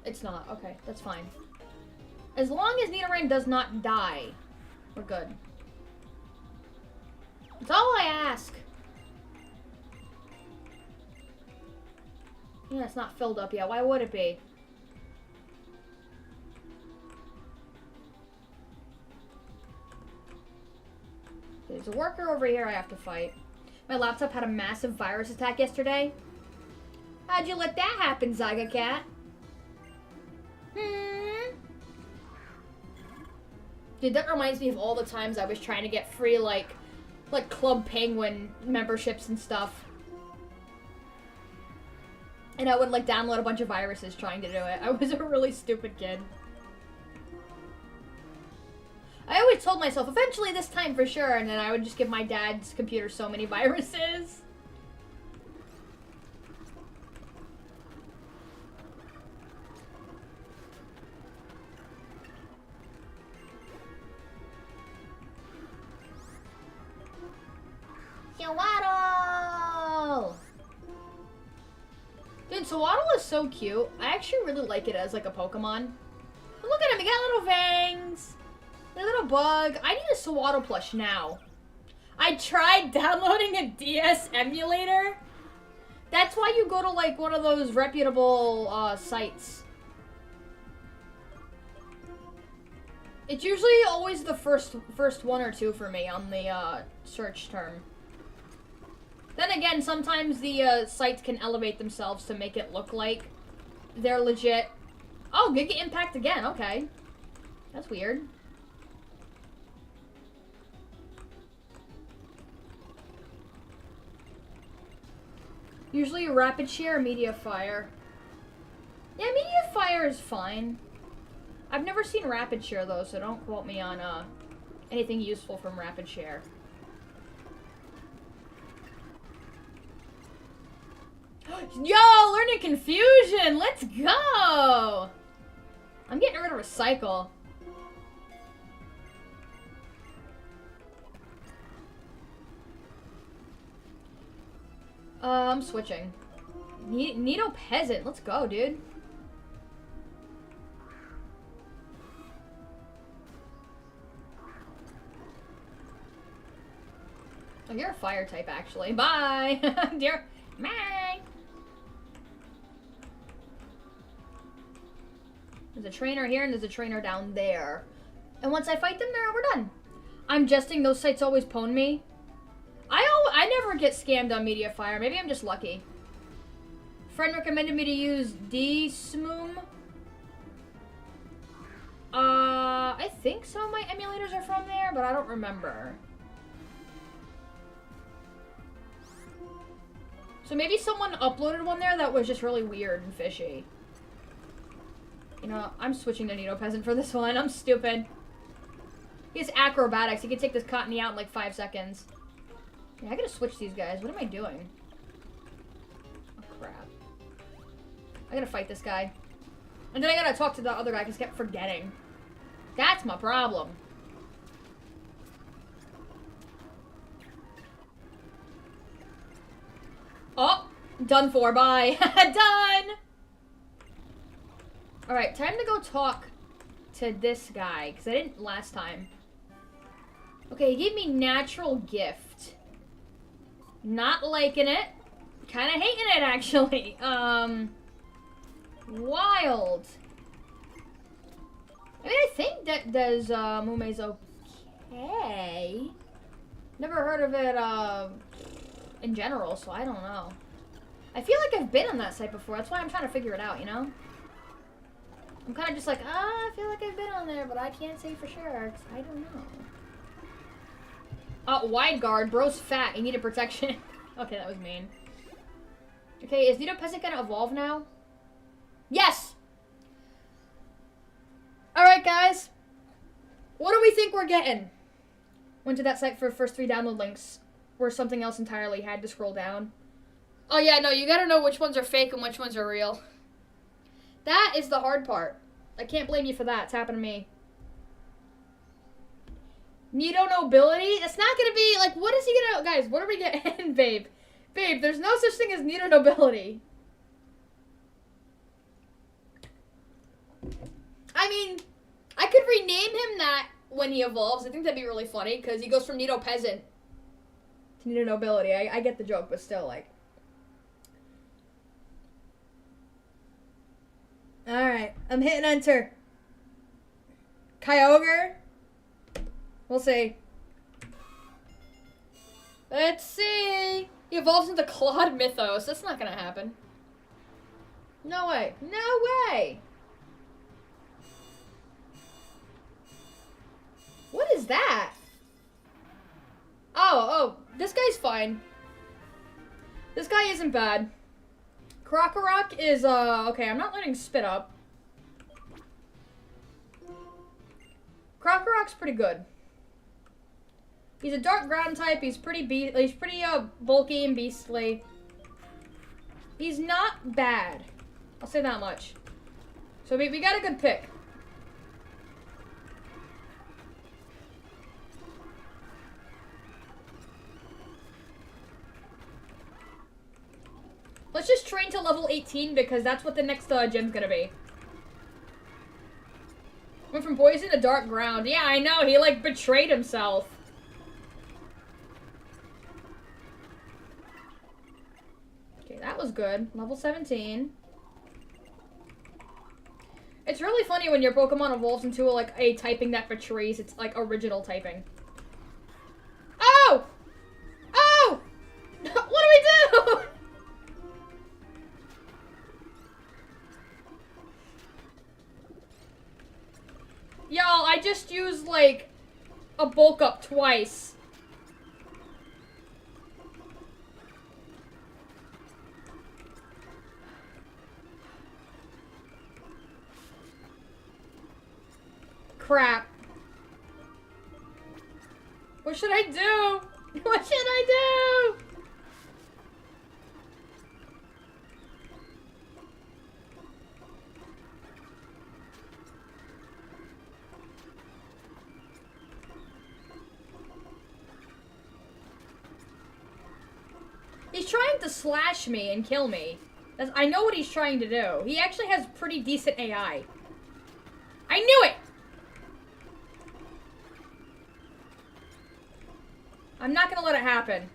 It's not. Okay, that's fine. As long as Nidoran does not die, we're good. That's all I ask. Yeah, it's not filled up yet. Why would it be? There's a worker over here I have to fight. My laptop had a massive virus attack yesterday. How'd you let that happen, Zyga Cat? Dude, that reminds me of all the times I was trying to get free, like Club Penguin memberships and stuff. And I would, like, download a bunch of viruses trying to do it. I was a really stupid kid. I always told myself, eventually this time for sure, and then I would just give my dad's computer so many viruses. Sewaddle! Dude, Sewaddle is so cute. I actually really like it as, like, a Pokemon. But look at him, he got little fangs. A little bug. I need a Sewaddle plush now. I tried downloading a DS emulator. That's why you go to, like, one of those reputable, sites. It's usually always the first one or two for me on the, search term. Then again, sometimes the sites can elevate themselves to make it look like they're legit. Oh, Giga Impact again. Okay. That's weird. Usually Rapid Share or Media Fire. Yeah, Media Fire is fine. I've never seen Rapid Share though, so don't quote me on anything useful from Rapid Share. Yo, learning Confusion! Let's go! I'm getting rid of Recycle. I'm switching. Nido Peasant, let's go, dude. Oh, you're a fire type, actually. Bye! Dear. Bye! There's a trainer here, and there's a trainer down there. And once I fight them there, we're done. I'm jesting, those sites always pwn me. I never get scammed on Media Fire. Maybe I'm just lucky. Friend recommended me to use D-Smoom. I think some of my emulators are from there, but I don't remember. So maybe someone uploaded one there that was just really weird and fishy. You know, I'm switching to Nido Peasant for this one. I'm stupid. He has acrobatics. He can take this Cottony out in like 5 seconds. Yeah, I gotta switch these guys. What am I doing? Oh, crap. I gotta fight this guy. And then I gotta talk to the other guy because I kept forgetting. That's my problem. Oh, done for. Bye. Done! Alright, time to go talk to this guy, because I didn't last time. Okay, he gave me natural gift. Not liking it. Kind of hating it, actually. Wild. I mean, I think that does, Mume's okay. Never heard of it, in general, so I don't know. I feel like I've been on that site before. That's why I'm trying to figure it out, you know? I'm kind of just like, I feel like I've been on there, but I can't say for sure, because I don't know. Wide guard. Bro's fat. He needed protection. Okay, that was mean. Okay, is Nido Peasant gonna evolve now? Yes! Alright, guys. What do we think we're getting? Went to that site for the first 3 download links, where something else entirely had to scroll down. Oh yeah, no, you gotta know which ones are fake and which ones are real. That is the hard part. I can't blame you for that. It's happened to me. Nido nobility? That's not gonna be, like, what is he gonna... Guys, what are we getting? Babe. Babe, there's no such thing as Nido nobility. I mean, I could rename him that when he evolves. I think that'd be really funny, because he goes from Nido peasant to Nido nobility. I get the joke, but still, like... Alright, I'm hitting enter. Kyogre? We'll see. Let's see. He evolves into Claude Mythos. That's not gonna happen. No way. No way. What is that? Oh, this guy's fine. This guy isn't bad. Krokorok is, okay, I'm not letting spit up. Krokorok's pretty good. He's a dark ground type, he's pretty bulky and beastly. He's not bad. I'll say that much. So we got a good pick. Let's just train to level 18 because that's what the next gym's gonna be. Went from poison to dark ground. Yeah, I know. He, like, betrayed himself. Okay, that was good. Level 17. It's really funny when your Pokemon evolves into, like, a typing that betrays its, like, original typing. Oh! Oh! What do we do? Y'all, I just used, like, a bulk up twice. Crap. What should I do? What should I do? He's trying to slash me and kill me. I know what he's trying to do. He actually has pretty decent AI. I knew it! I'm not gonna let it happen.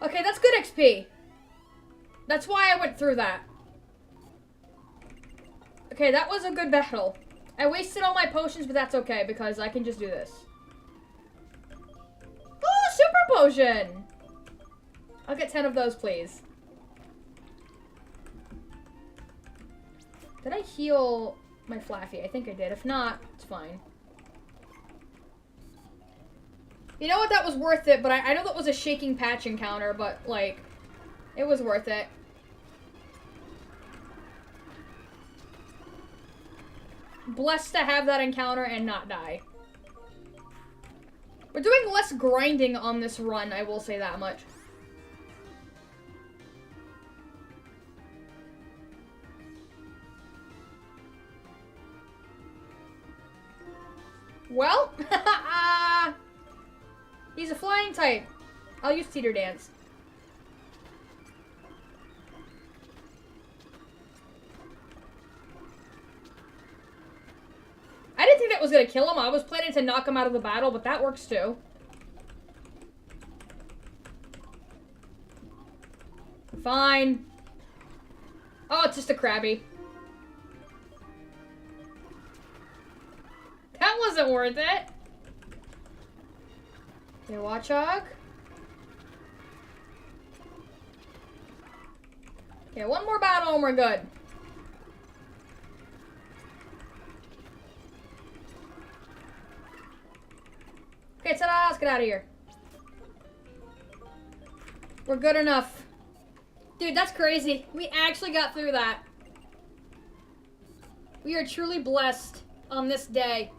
Okay, that's good XP. That's why I went through that. Okay, that was a good battle. I wasted all my potions, but that's okay, because I can just do this. Oh, super potion! I'll get 10 of those, please. Did I heal my Flaffy? I think I did. If not, it's fine. You know what? That was worth it, but I know that was a shaking patch encounter, but, like, it was worth it. Blessed to have that encounter and not die. We're doing less grinding on this run, I will say that much. Well, he's a flying type. I'll use Teeter Dance. I didn't think that was gonna kill him. I was planning to knock him out of the battle, but that works too. Fine. Oh, it's just a Krabby. That wasn't worth it. Okay, Watchog. Okay, one more battle and we're good. Okay, ta-da, let's get out of here. We're good enough. Dude, that's crazy. We actually got through that. We are truly blessed on this day.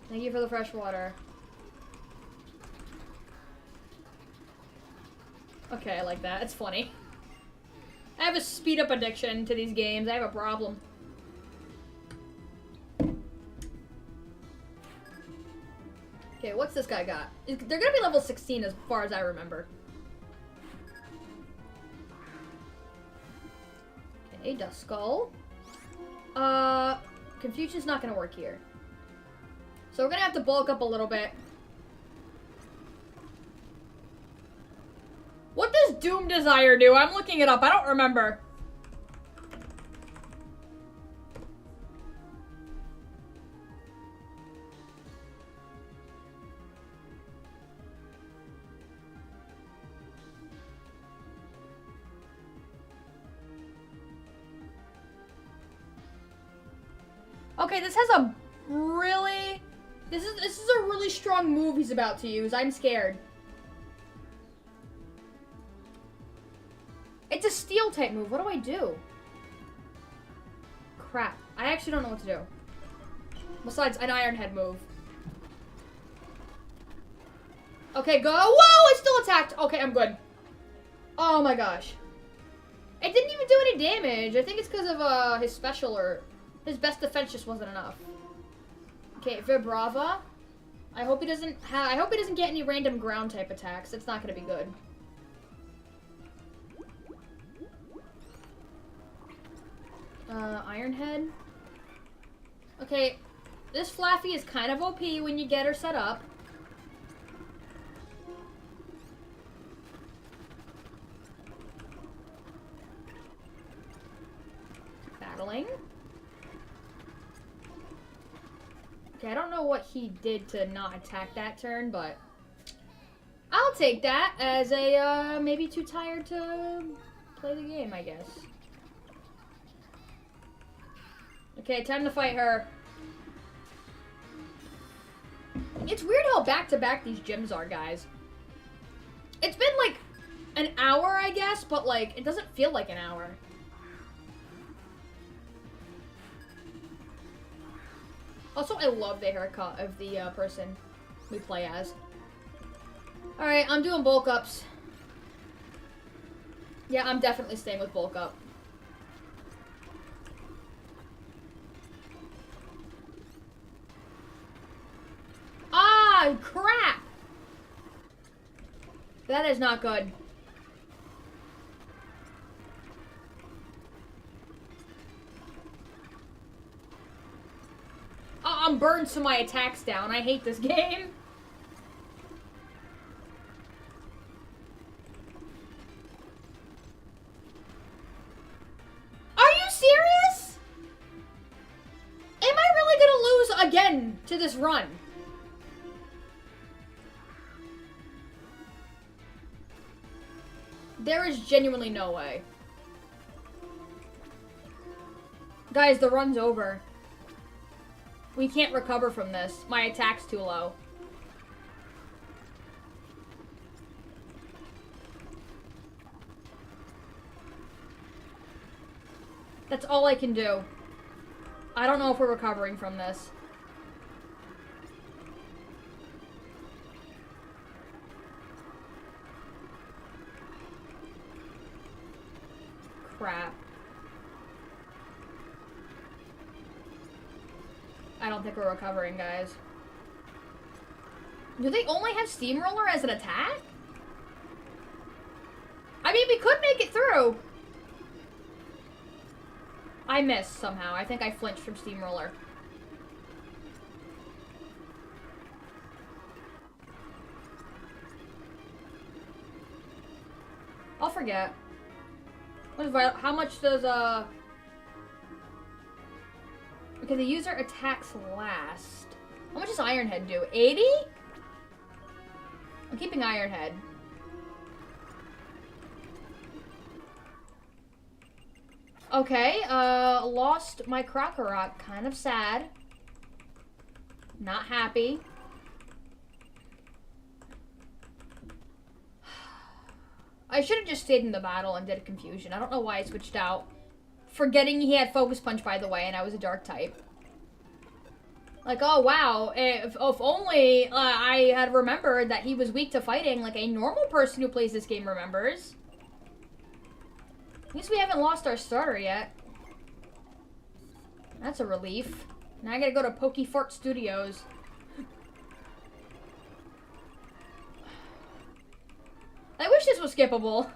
Thank you for the fresh water. Okay, I like that. It's funny. I have a speed up addiction to these games. I have a problem. Okay, what's this guy got? They're gonna be level 16 as far as I remember. Okay, Dust Skull. Confusion's not gonna work here. So we're gonna have to bulk up a little bit. What does Doom Desire do? I'm looking it up. I don't remember. Okay, this has a really... This is a really strong move he's about to use. I'm scared. It's a steel type move. What do I do? Crap. I actually don't know what to do. Besides an Iron Head move. Okay, go. Whoa, it still attacked. Okay, I'm good. Oh my gosh. It didn't even do any damage. I think it's because of his special or his best defense just wasn't enough. Okay, Vibrava. I hope he doesn't get any random ground type attacks. It's not gonna be good. Iron Head. Okay, this Flaffy is kind of OP when you get her set up. Battling. Okay, I don't know what he did to not attack that turn, but I'll take that as a, maybe too tired to play the game, I guess. Okay, time to fight her. It's weird how back-to-back these gyms are, guys. It's been, like, an hour, I guess, but, like, it doesn't feel like an hour. Also, I love the haircut of the person we play as. Alright, I'm doing bulk ups. Yeah, I'm definitely staying with bulk up. Ah, crap! That is not good. Oh, I'm burned so my attack's down. I hate this game. Are you serious? Am I really gonna lose again to this run? There is genuinely no way. Guys, the run's over. We can't recover from this. My attack's too low. That's all I can do. I don't know if we're recovering from this. Crap. I don't think we're recovering, guys. Do they only have Steamroller as an attack? I mean, we could make it through. I missed somehow. I think I flinched from Steamroller. I'll forget. How much does, okay, the user attacks last. How much does Iron Head do? 80? I'm keeping Iron Head. Okay, lost my Krokorok. Kind of sad. Not happy. I should have just stayed in the battle and did a confusion. I don't know why I switched out. Forgetting he had Focus Punch, by the way, and I was a dark type. Like, oh wow, if only I had remembered that he was weak to fighting like a normal person who plays this game remembers. At least we haven't lost our starter yet. That's a relief. Now I gotta go to Pokefort Studios. I wish this was skippable.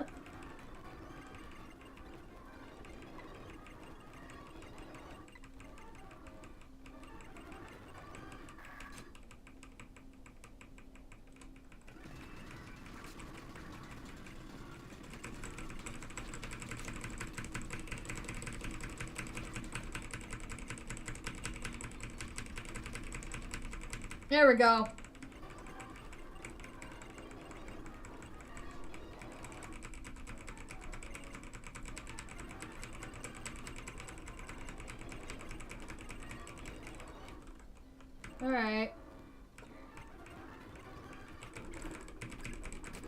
There we go. Alright.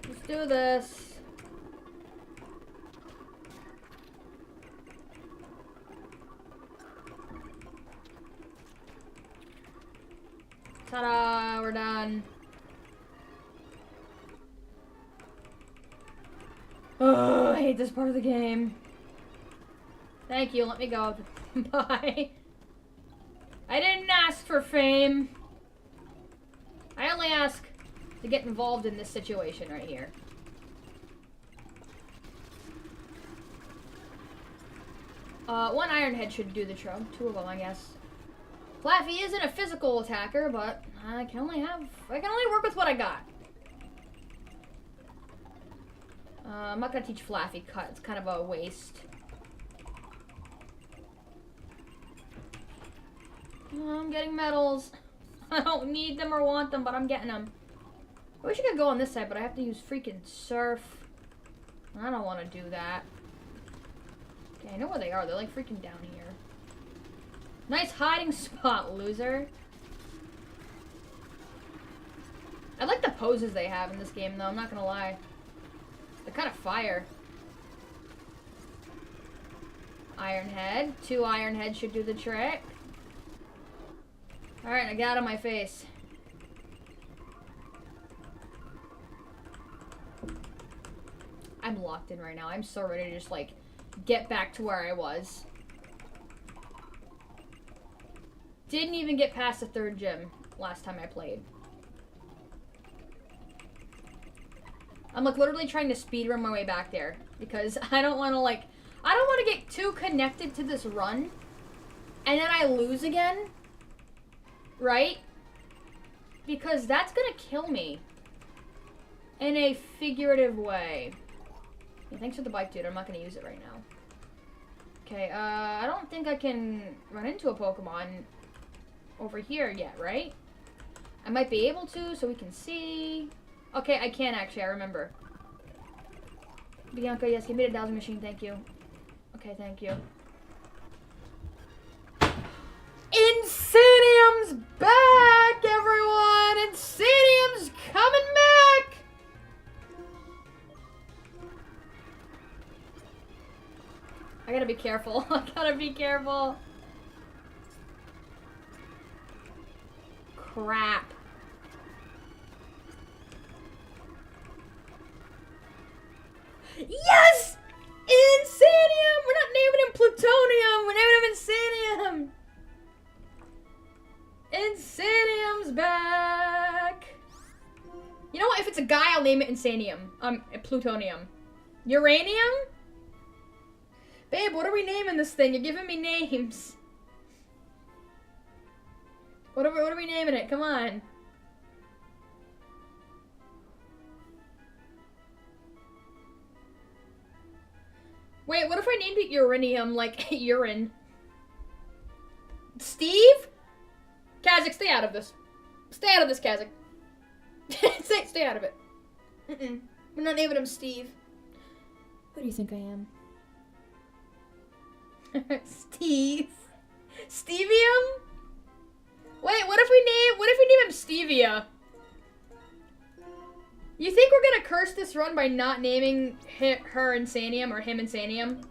Let's do this. Ta-da! We're done. Oh, I hate this part of the game. Thank you, let me go. Bye. I didn't ask for fame. I only ask to get involved in this situation right here. One Iron Head should do the trick. Two of them, I guess. Flaffy isn't a physical attacker, but I can only work with what I got. I'm not gonna teach Flaffy Cut. It's kind of a waste. Oh, I'm getting medals. I don't need them or want them, but I'm getting them. I wish I could go on this side, but I have to use freaking Surf. I don't want to do that. Okay, I know where they are. They're like freaking down here. Nice hiding spot, loser. I like the poses they have in this game, though. I'm not gonna lie. They're kind of fire. Iron Head. 2 Iron Heads should do the trick. Alright, I got out of my face. I'm locked in right now. I'm so ready to just, like, get back to where I was. Didn't even get past the 3rd gym last time I played. I'm, like, literally trying to speedrun my way back there. Because I don't want to, like... I don't want to get too connected to this run. And then I lose again. Right? Because that's gonna kill me. In a figurative way. Yeah, thanks for the bike, dude. I'm not gonna use it right now. Okay, I don't think I can run into a Pokemon over here yet, right? I might be able to, so we can see. Okay, I can actually, I remember. Bianca, yes, give me the dowsing machine, thank you. Okay, thank you. Insanium's back, everyone! Insanium's coming back! I gotta be careful. I gotta be careful. Crap. Yes! Insanium! We're not naming him Plutonium! We're naming him Insanium! Insanium's back! You know what? If it's a guy, I'll name it Insanium. Plutonium. Uranium? Babe, what are we naming this thing? You're giving me names. What are we naming it? Come on. Wait, what if I named it Uranium, like urine? Steve? Kazakh, stay out of this. Stay out of this, Kazakh. stay out of it. We're not naming him Steve. Who do you think I am? Steve. Stevium? Wait, what if we name him Stevia? You think we're gonna curse this run by not naming her Insanium or him Insanium?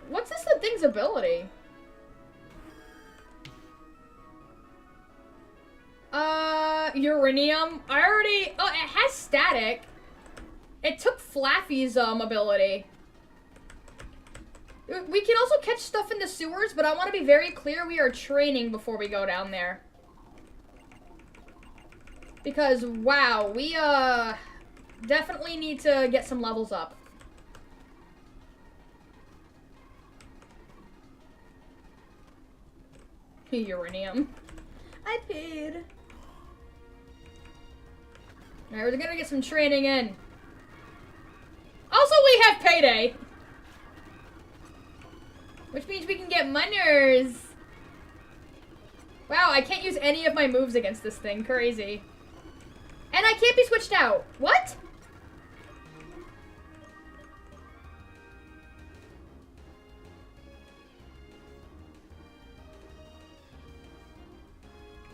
What's this thing's ability? Uranium. I already... Oh, it has static. It took Flaffy's, ability. We can also catch stuff in the sewers, but I want to be very clear, we are training before we go down there. Because, wow, we, definitely need to get some levels up. Uranium. I paid. Alright, we're gonna get some training in. Also, we have payday! Which means we can get monies. Wow, I can't use any of my moves against this thing. Crazy. And I can't be switched out. What?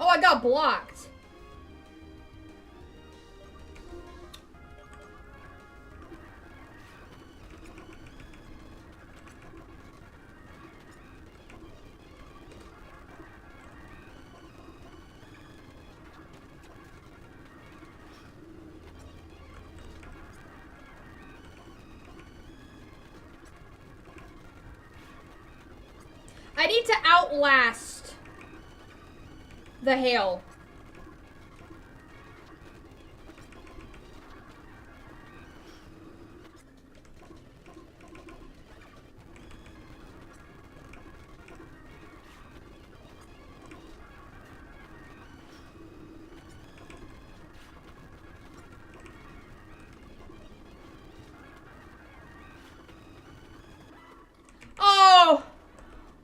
Oh, I got blocked. I need to outlast the hail. Oh!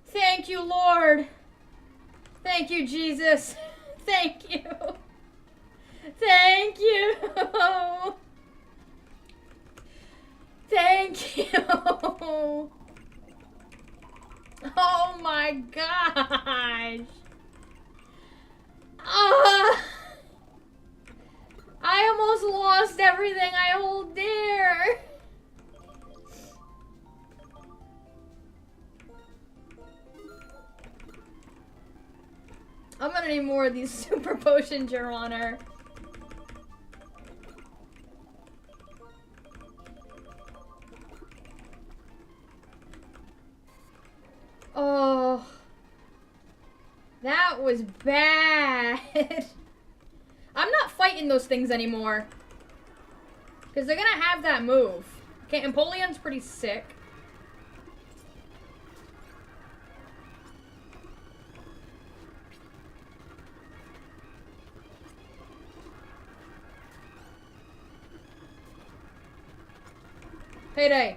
Thank you, Lord. Thank you, Jesus. Thank you. Thank you. Thank you. Oh my gosh. I almost lost everything I hold dear. I'm gonna need more of these super potions, Your Honor. Oh. That was bad. I'm not fighting those things anymore. Because they're gonna have that move. Okay, Empoleon's pretty sick. Payday.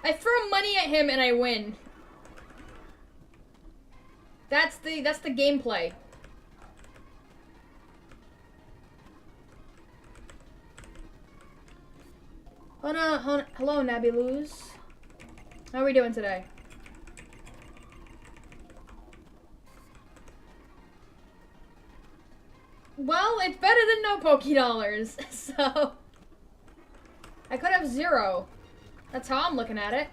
I throw money at him and I win. That's the gameplay. Hello, Nabulus. How are we doing today? Well, it's better than no Pokédollars, so... I could have 0. That's how I'm looking at it.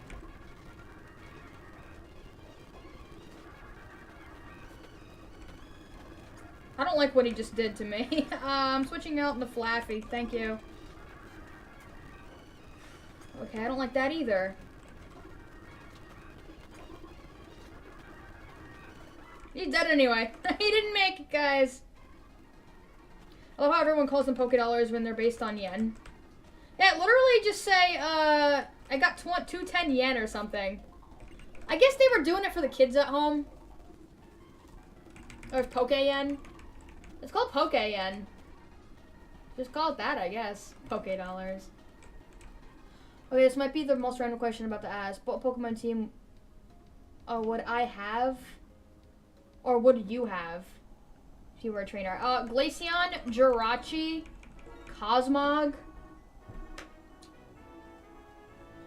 I don't like what he just did to me. I'm switching out into Flaffy. Thank you. Okay, I don't like that either. He's dead anyway. He didn't make it, guys. I love how everyone calls them Pokédollars when they're based on yen. Yeah, literally just say, I got 210 yen or something. I guess they were doing it for the kids at home. Or Poke Yen. It's called Poke Yen. Just call it that, I guess. Pokédollars. Okay, this might be the most random question I'm about to ask. What Pokemon team would I have? Or would you have? If you were a trainer. Glaceon, Jirachi, Cosmog.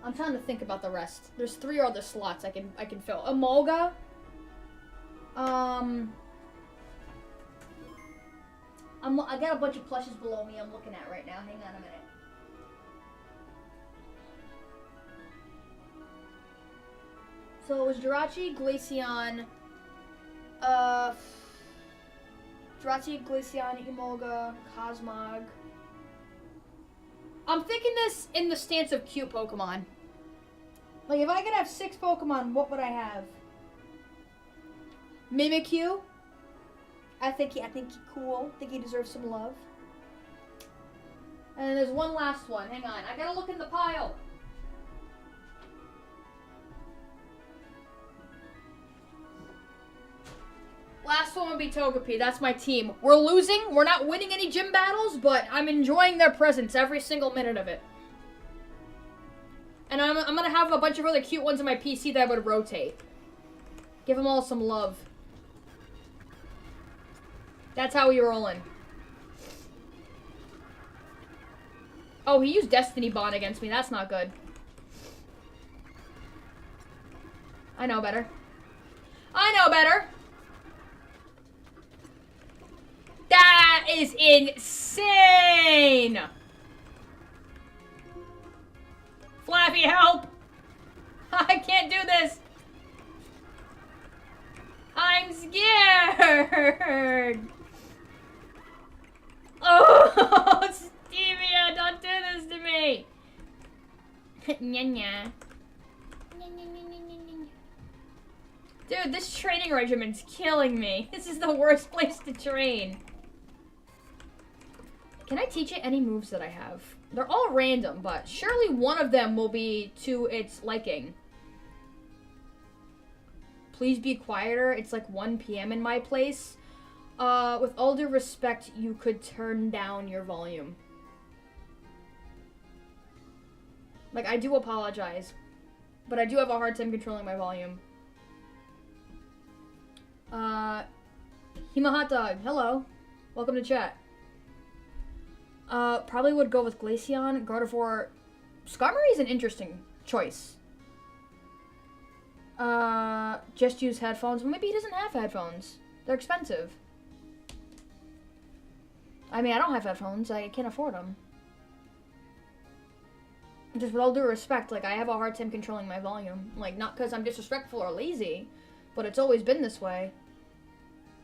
I'm trying to think about the rest. There's 3 other slots I can fill. Emolga. I got a bunch of plushes below me I'm looking at right now. Hang on a minute. So it was Jirachi, Glaceon, Drati, Glaceon, Emolga, Cosmog. I'm thinking this in the stance of cute Pokemon. Like, if I could have 6 Pokemon, what would I have? Mimikyu. I think he's cool. I think he deserves some love. And there's one last one. Hang on. I gotta look in the pile. Last one would be Togepi. That's my team. We're losing. We're not winning any gym battles, but I'm enjoying their presence every single minute of it. And I'm gonna have a bunch of other cute ones in my PC that I would rotate. Give them all some love. That's how we rolling. Oh, he used Destiny Bond against me. That's not good. I know better. I know better. That is insane! Flappy, help! I can't do this! I'm scared! Oh, Stevia, don't do this to me! Nya. Dude, this training regimen's killing me. This is the worst place to train. Can I teach it any moves that I have? They're all random, but surely one of them will be to its liking. Please be quieter. It's like 1 p.m. in my place. With all due respect, you could turn down your volume. Like, I do apologize, but I do have a hard time controlling my volume. Hima Hot Dog, hello. Welcome to chat. Probably would go with Glaceon. Gardevoir. Skarmory is an interesting choice. Just use headphones. Well, maybe he doesn't have headphones. They're expensive. I mean, I don't have headphones. I can't afford them. Just with all due respect, like, I have a hard time controlling my volume. Like, not because I'm disrespectful or lazy, but it's always been this way.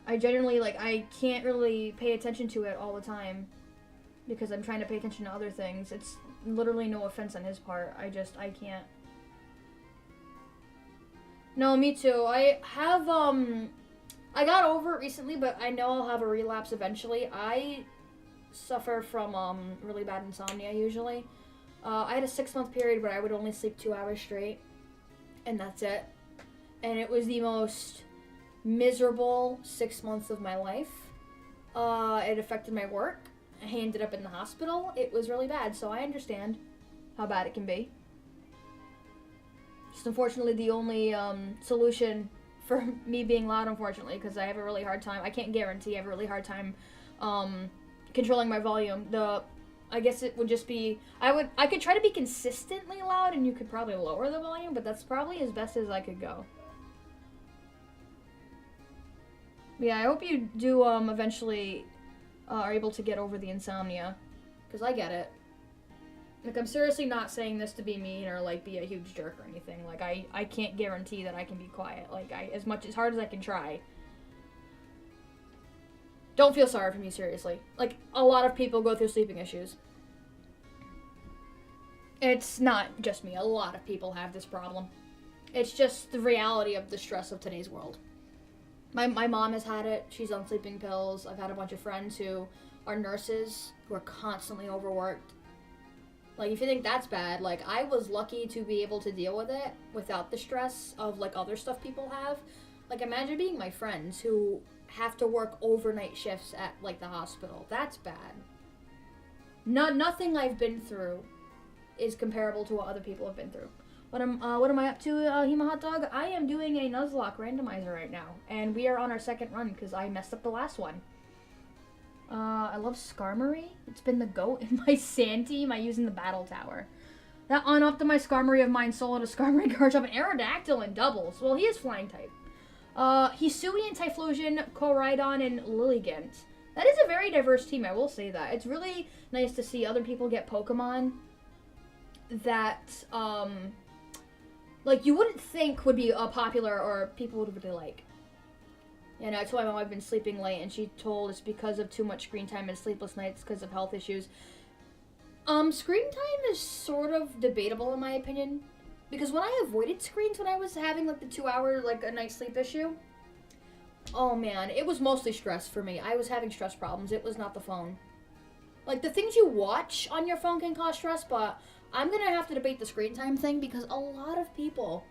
I genuinely, like, I can't really pay attention to it all the time because I'm trying to pay attention to other things. It's literally no offense on his part. I can't. No, me too. I have, I got over it recently, but I know I'll have a relapse eventually. I suffer from, really bad insomnia usually. I had a 6-month period where I would only sleep 2 hours straight, and that's it. And it was the most miserable 6 months of my life. It affected my work. I ended up in the hospital. It was really bad, so I understand how bad it can be. Just unfortunately the only solution for me being loud, unfortunately, because I have a really hard time. I can't guarantee I have a really hard time controlling my volume. I guess it would just be, I could try to be consistently loud and you could probably lower the volume, but that's probably as best as I could go. Yeah, I hope you do eventually are able to get over the insomnia, because I get it. Like, I'm seriously not saying this to be mean or, like, be a huge jerk or anything. Like, I can't guarantee that I can be quiet. Like, as hard as I can try. Don't feel sorry for me, seriously. Like, a lot of people go through sleeping issues. It's not just me. A lot of people have this problem. It's just the reality of the stress of today's world. My mom has had it. She's on sleeping pills. I've had a bunch of friends who are nurses who are constantly overworked. Like, if you think that's bad, like, I was lucky to be able to deal with it without the stress of, like, other stuff people have. Like, imagine being my friends who have to work overnight shifts at, like, the hospital. That's bad. Nothing I've been through is comparable to what other people have been through. What am I up to, Hima Hot Dog? I am doing a Nuzlocke randomizer right now, and we are on our second run because I messed up the last one. I love Skarmory. It's been the GOAT in my sand team. I use in the battle tower. That unoptimized Skarmory of mine soloed a Skarmory Garchomp and Aerodactyl in doubles. Well, he is flying type. Hisui and Typhlosion, Koraidon, and Lilligant. That is a very diverse team, I will say that. It's really nice to see other people get Pokemon that, like, you wouldn't think would be popular or people would really like. Yeah, no, I told my mom I've been sleeping late, and she told it's because of too much screen time and sleepless nights because of health issues. Screen time is sort of debatable in my opinion, because when I avoided screens when I was having like the 2-hour like a night sleep issue, oh man, it was mostly stress for me. I was having stress problems. It was not the phone. Like the things you watch on your phone can cause stress, but I'm gonna have to debate the screen time thing because a lot of people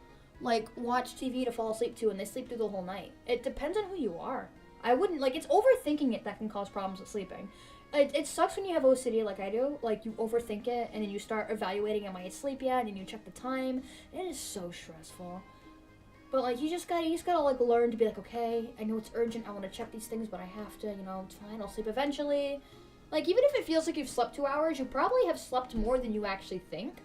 like watch TV to fall asleep to, and they sleep through the whole night. It depends on who you are. I wouldn't like it's overthinking it that can cause problems with sleeping. It sucks when you have OCD like I do. Like you overthink it, and then you start evaluating, am I asleep yet? And then you check the time. It is so stressful. But like you just gotta like learn to be like, okay, I know it's urgent. I want to check these things, but I have to. You know, it's fine. I'll sleep eventually. Like even if it feels like you've slept 2 hours, you probably have slept more than you actually think.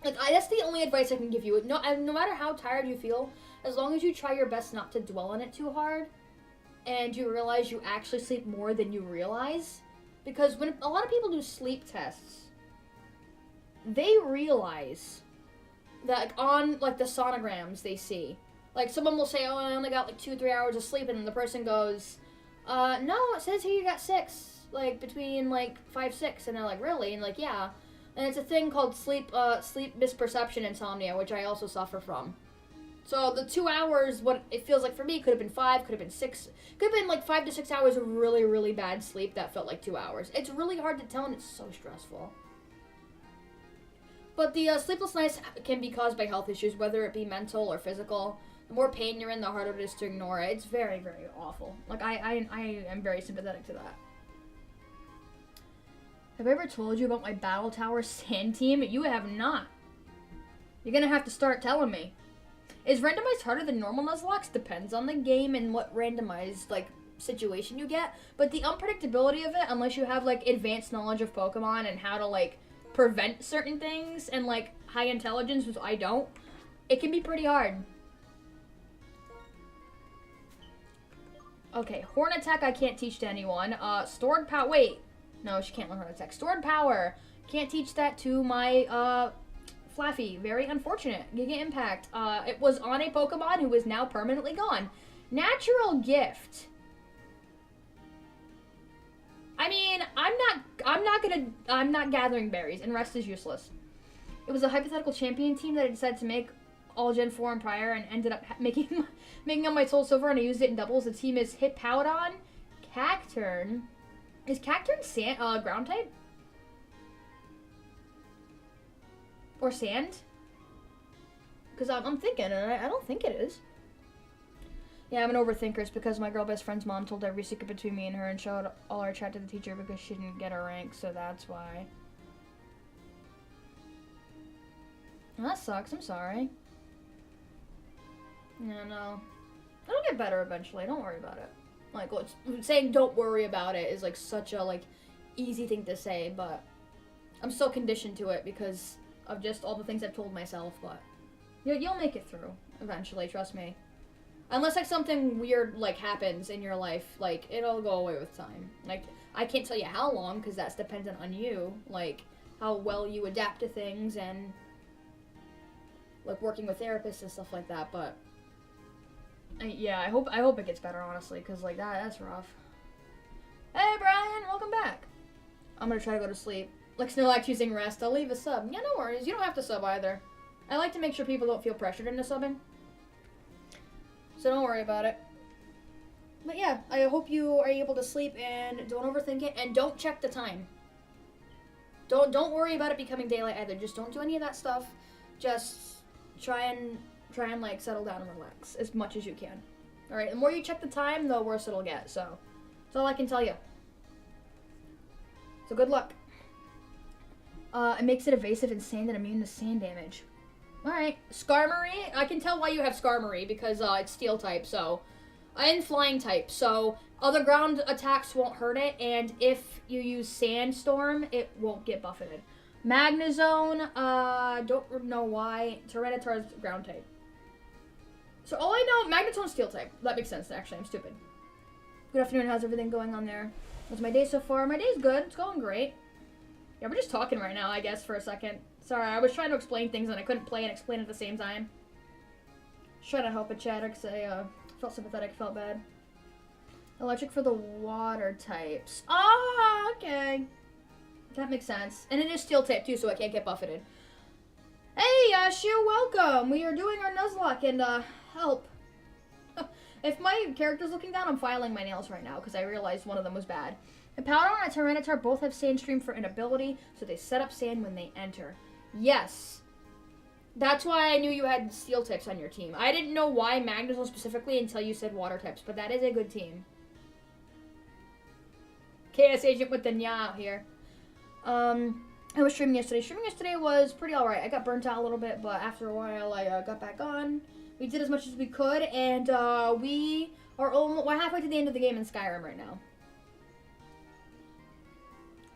Like, that's the only advice I can give you. No matter how tired you feel, as long as you try your best not to dwell on it too hard, and you realize you actually sleep more than you realize. Because when a lot of people do sleep tests, they realize that like, on, like, the sonograms they see, like, someone will say, oh, I only got, like, 2-3 hours of sleep, and then the person goes, no, it says here you got 6, like, between, like, 5, 6, and they're like, really? And, like, yeah. And it's a thing called sleep misperception insomnia, which I also suffer from. So the 2 hours, what it feels like for me, could have been 5, could have been 6, could have been like 5 to 6 hours of really, really bad sleep that felt like 2 hours. It's really hard to tell, and it's so stressful. But the sleepless nights can be caused by health issues, whether it be mental or physical. The more pain you're in, the harder it is to ignore it. It's very, very awful. Like, I am very sympathetic to that. Have I ever told you about my Battle Tower sand team? You have not. You're gonna have to start telling me. Is randomized harder than normal Nuzlocke? Depends on the game and what randomized, like, situation you get. But the unpredictability of it, unless you have, like, advanced knowledge of Pokemon and how to, like, prevent certain things and, like, high intelligence, which I don't, it can be pretty hard. Okay, Horn Attack I can't teach to anyone. Stored Power, wait. No, she can't learn Horn Attack. Stored Power, can't teach that to my, Flaffy. Very unfortunate. Giga Impact. It was on a Pokemon who is now permanently gone. Natural Gift. I mean, I'm not gathering berries, and rest is useless. It was a hypothetical champion team that I decided to make all Gen 4 and prior, and ended up making up my Soul Silver, and I used it in doubles. The team is Hippowdon, Cacturn. Is Cacturn sand, ground type? Or sand? Because I'm thinking, and I don't think it is. Yeah, I'm an overthinker. It's because my girl best friend's mom told every secret between me and her and showed all our chat to the teacher because she didn't get her rank, so that's why. Well, that sucks. I'm sorry. Yeah, no. It'll get better eventually. Don't worry about it. Like, saying don't worry about it is, like, such a, like, easy thing to say, but I'm still conditioned to it because of just all the things I've told myself, but you'll make it through eventually, trust me. Unless, like, something weird, like, happens in your life, like, it'll go away with time. Like, I can't tell you how long, because that's dependent on you, like, how well you adapt to things and, like, working with therapists and stuff like that, but yeah, I hope it gets better, honestly, because, like, that's rough. Hey, Brian, welcome back. I'm gonna try to go to sleep. Like Snorlax using rest, I'll leave a sub. Yeah, no worries, you don't have to sub either. I like to make sure people don't feel pressured into subbing. So don't worry about it. But yeah, I hope you are able to sleep and don't overthink it, and don't check the time. Don't worry about it becoming daylight either. Just don't do any of that stuff. Just try and like settle down and relax as much as you can. All right, the more you check the time, the worse it'll get. So that's all I can tell you. So good luck. It makes it evasive and sand and immune to sand damage. All right, Skarmory. I can tell why you have Skarmory because it's steel type. So, and flying type. So other ground attacks won't hurt it, and if you use Sandstorm, it won't get buffeted. Magnezone. Don't know why. Tyranitar's ground type. So all I know, Magneton's steel type. That makes sense. Actually, I'm stupid. Good afternoon. How's everything going on there? What's my day so far? My day's good. It's going great. Yeah, we're just talking right now, I guess, for a second. Sorry, I was trying to explain things and I couldn't play and explain at the same time. Just trying to help a chat because I Felt sympathetic, felt bad. Electric for the water types. Ah, okay. That makes sense. And it is steel type too, so I can't get buffeted. Hey, Shu, welcome. We are doing our Nuzlocke and, help. If my character's looking down, I'm filing my nails right now because I realized one of them was bad. A Powder and a Tyranitar both have Sand Stream for an ability, so they set up sand when they enter. Yes. That's why I knew you had steel types on your team. I didn't know why Magnusol specifically until you said water types, but that is a good team. KS Agent with the nya here. I was streaming yesterday. Streaming yesterday was pretty alright. I got burnt out a little bit, but after a while I got back on. We did as much as we could, and we are we're halfway to the end of the game in Skyrim right now.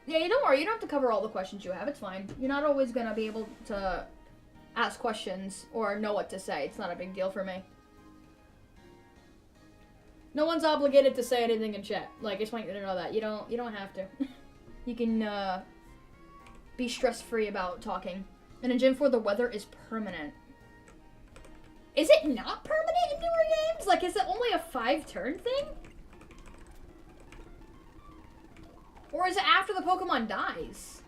Yeah, don't worry. You don't have to cover all the questions you have. It's fine. You're not always going to be able to ask questions or know what to say. It's not a big deal for me. No one's obligated to say anything in chat. Like, I just want you to know that. You don't have to. You can be stress-free about talking. And in Gen 4, the weather is permanent. Is it not permanent in newer games? Like, is it only a 5-turn thing? Or is it after the Pokemon dies?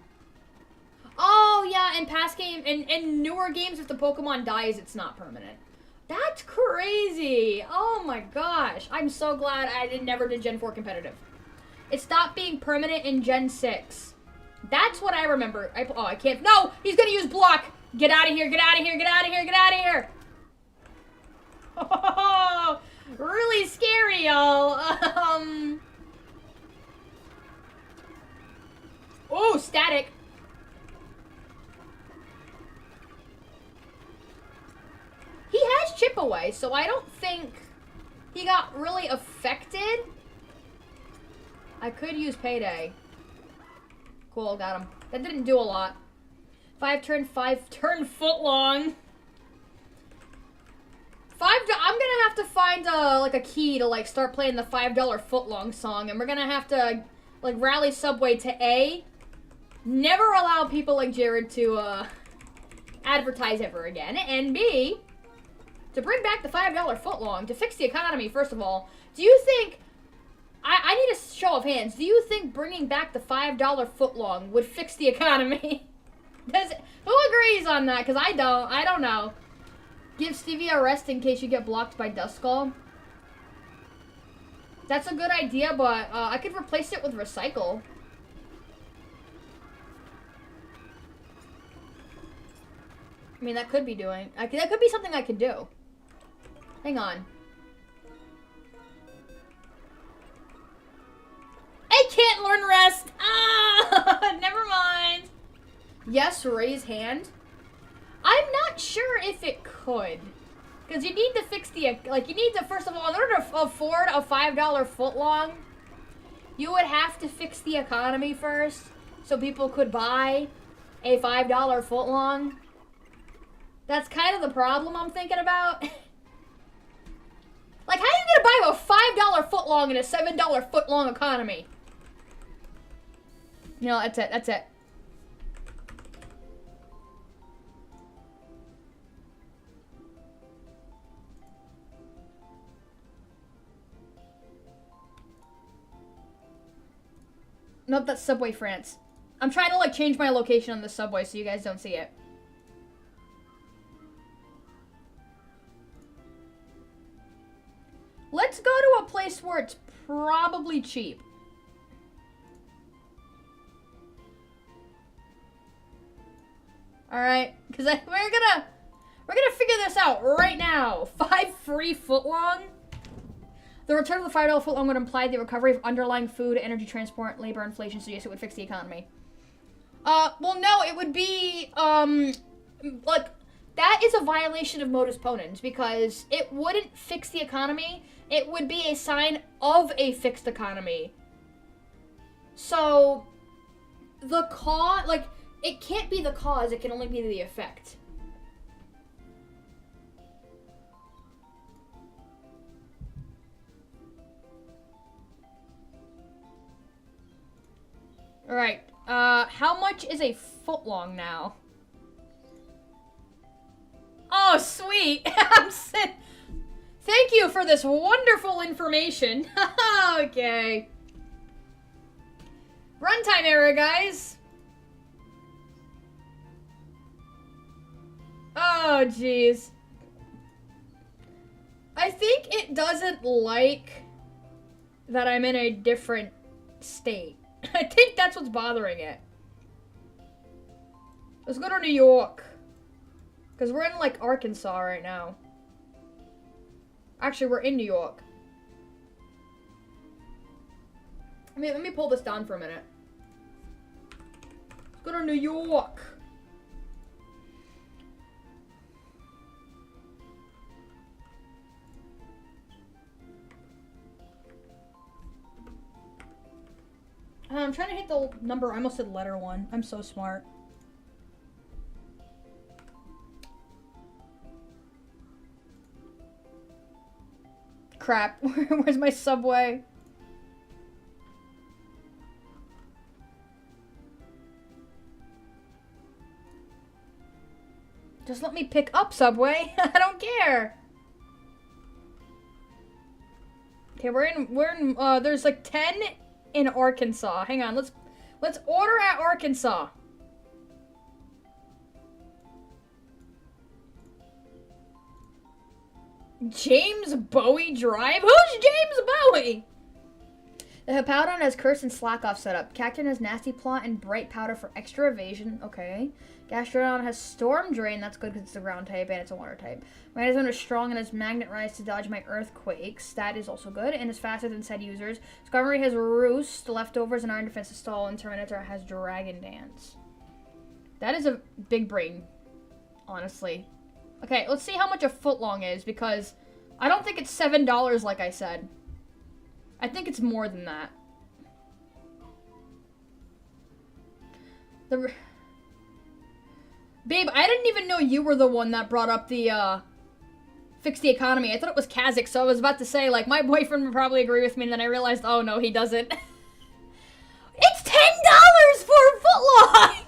Oh, yeah, in past game, in newer games, if the Pokemon dies, it's not permanent. That's crazy. Oh my gosh. I'm so glad I never did Gen 4 competitive. It stopped being permanent in Gen 6. That's what I remember. I can't. No, he's gonna use block. Get out of here, get out of here, get out of here, get out of here. Oh, really scary, y'all. Oh, static. He has chip away, so I don't think he got really affected. I could use payday. Cool, got him. That didn't do a lot. 5-turn foot long. I'm gonna have to find like a key to like start playing the $5 foot long song, and we're gonna have to like rally Subway to A. Never allow people like Jared to advertise ever again, and B, to bring back the $5 footlong, to fix the economy, first of all. Do you think, I need a show of hands, do you think bringing back the $5 footlong would fix the economy? Who agrees on that? Because I don't know. Give Stevie a rest in case you get blocked by Duskull. That's a good idea, but I could replace it with Recycle. I mean, that could be that could be something I could do. Hang on. I can't learn rest. Ah, never mind. Yes, raise hand. I'm not sure if it could. Because you need to fix the, like, you need to, first of all, in order to afford a $5 footlong, you would have to fix the economy first, so people could buy a $5 footlong. That's kind of the problem I'm thinking about. Like, how are you gonna buy a $5 footlong in a $7 footlong economy? No, that's it, that's it. Nope, that's Subway France. I'm trying to, like, change my location on the subway so you guys don't see it. Let's go to a place where it's probably cheap. Alright, because we're gonna figure this out right now. 5 free footlong. The return of the $5 footlong would imply the recovery of underlying food, energy, transport, labor, inflation, so yes, it would fix the economy. Well, no, it would be, like, that is a violation of modus ponens, because it wouldn't fix the economy, it would be a sign of a fixed economy. So, the cause, like, it can't be the cause, it can only be the effect. Alright, how much is a footlong now? Oh, sweet! Thank you for this wonderful information. Okay. Runtime error, guys. Oh, jeez. I think it doesn't like that I'm in a different state. I think that's what's bothering it. Let's go to New York. Because we're in, like, Arkansas right now. Actually, we're in New York. Let me pull this down for a minute. Let's go to New York. I'm trying to hit the number. I almost said letter 1. I'm so smart. Crap. Where's my subway? Just let me pick up Subway. I don't care. Okay, we're in there's like 10 in Arkansas. Hang on, let's order at Arkansas. James Bowie Drive? Who's James Bowie? The Hippowdon has Curse and Slack off setup. Cactus has Nasty Plot and Bright Powder for extra evasion. Okay. Gastrodon has Storm Drain. That's good because it's a ground type and it's a water type. Magnezone is strong and has Magnet Rise to dodge my Earthquakes. That is also good and is faster than said users. Skarmory has Roost, Leftovers, and Iron Defense Stall. And Terminator has Dragon Dance. That is a big brain, honestly. Okay, let's see how much a footlong is because I don't think it's $7 like I said. I think it's more than that. Babe, I didn't even know you were the one that brought up the, fix the economy. I thought it was Kazakh, so I was about to say, like, my boyfriend would probably agree with me, and then I realized, oh, no, he doesn't. It's $10 for a footlong!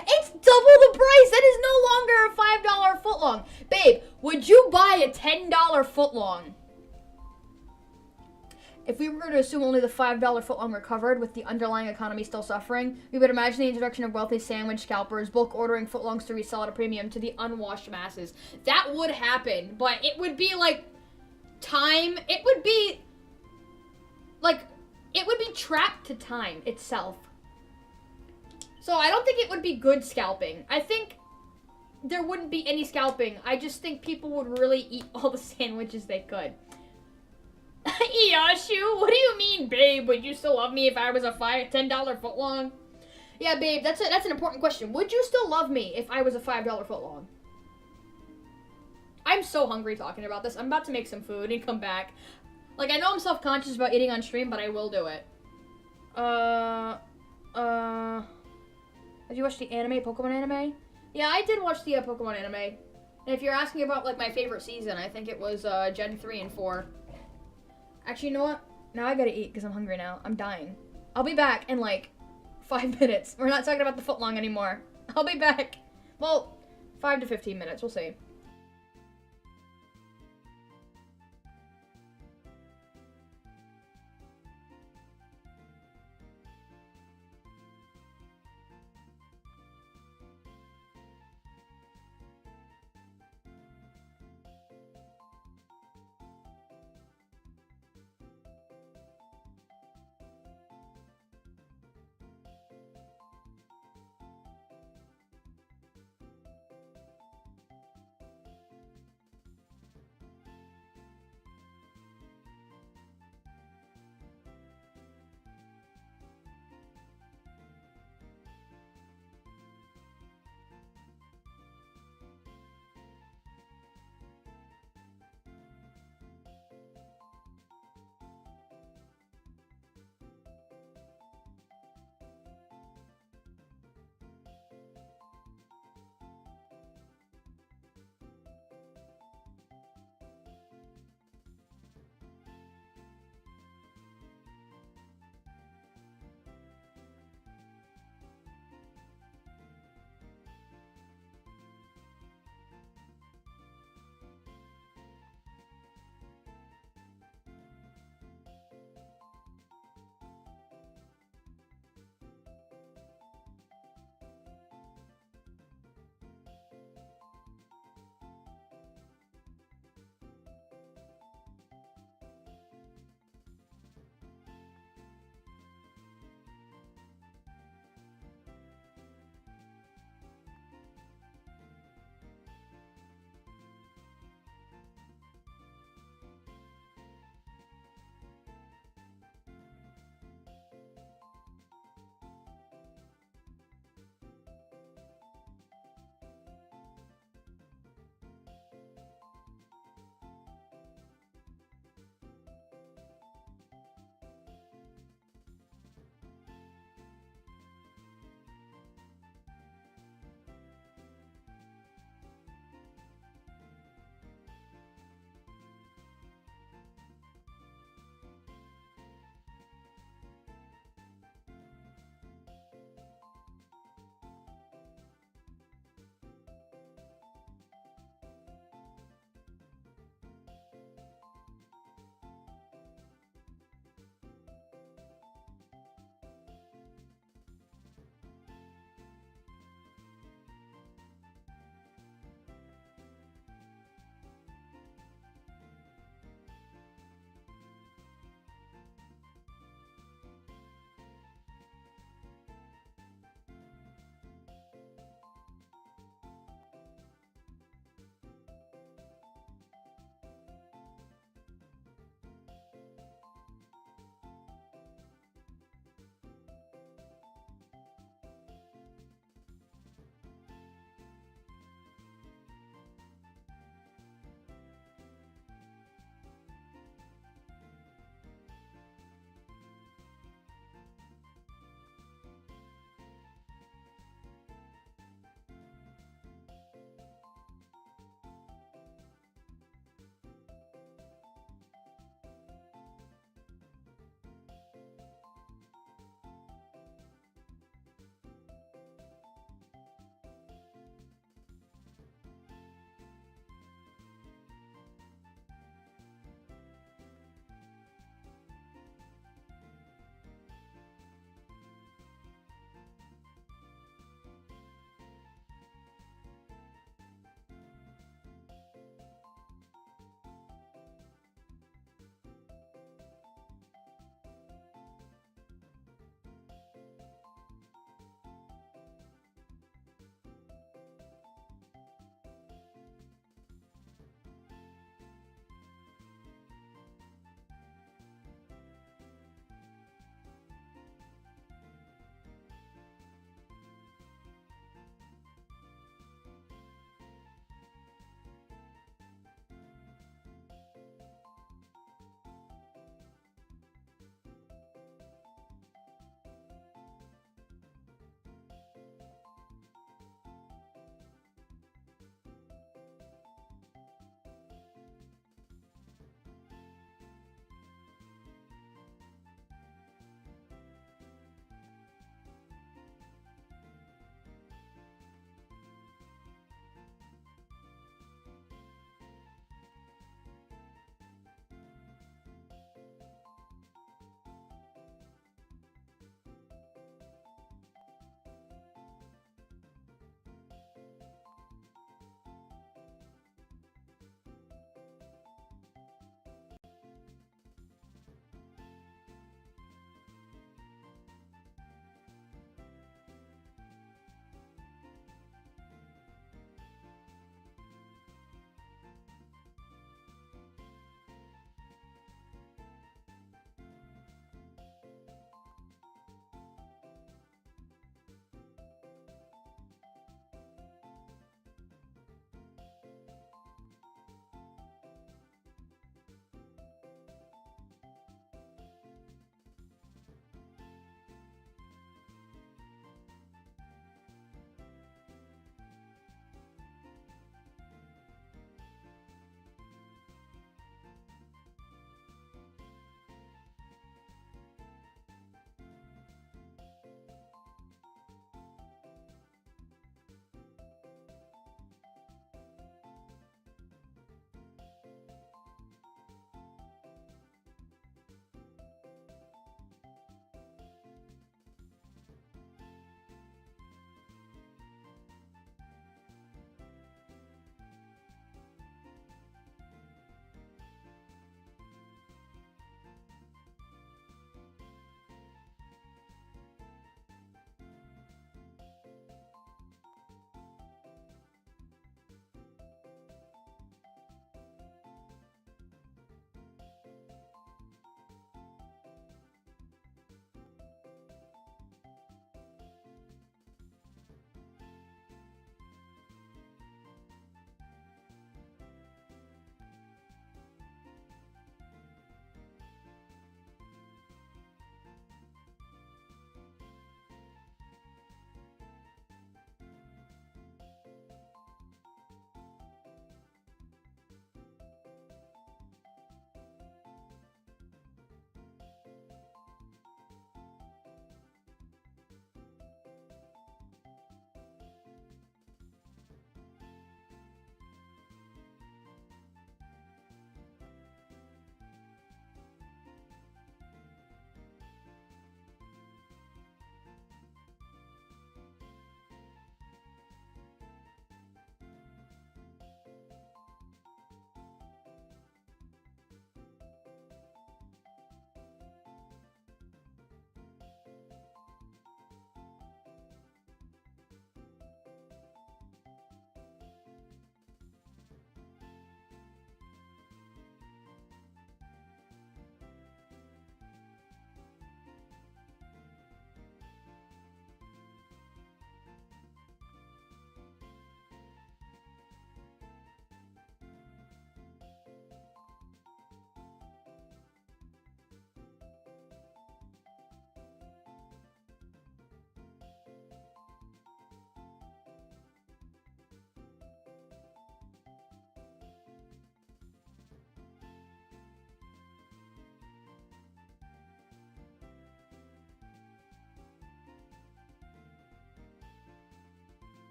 It's double the price! That is no longer a $5 footlong. Babe, would you buy a $10 footlong? If we were to assume only the $5 footlong recovered, with the underlying economy still suffering, we would imagine the introduction of wealthy sandwich scalpers, bulk ordering footlongs to resell at a premium to the unwashed masses. That would happen, but it would be like time. It would be like it would be trapped to time itself. So I don't think it would be good scalping. I think there wouldn't be any scalping. I just think people would really eat all the sandwiches they could. Iyashu, what do you mean, babe? Would you still love me if I was a $10 footlong? Yeah, babe, that's an important question. Would you still love me if I was a $5 footlong? I'm so hungry talking about this. I'm about to make some food and come back. Like, I know I'm self-conscious about eating on stream, but I will do it. Did you watch the anime, Pokemon anime? Yeah, I did watch the Pokemon anime. And if you're asking about, like, my favorite season, I think it was Gen 3 and 4. Actually, you know what? Now I gotta eat because I'm hungry now. I'm dying. I'll be back in like 5 minutes. We're not talking about the footlong anymore. I'll be back. Well, 5 to 15 minutes. We'll see.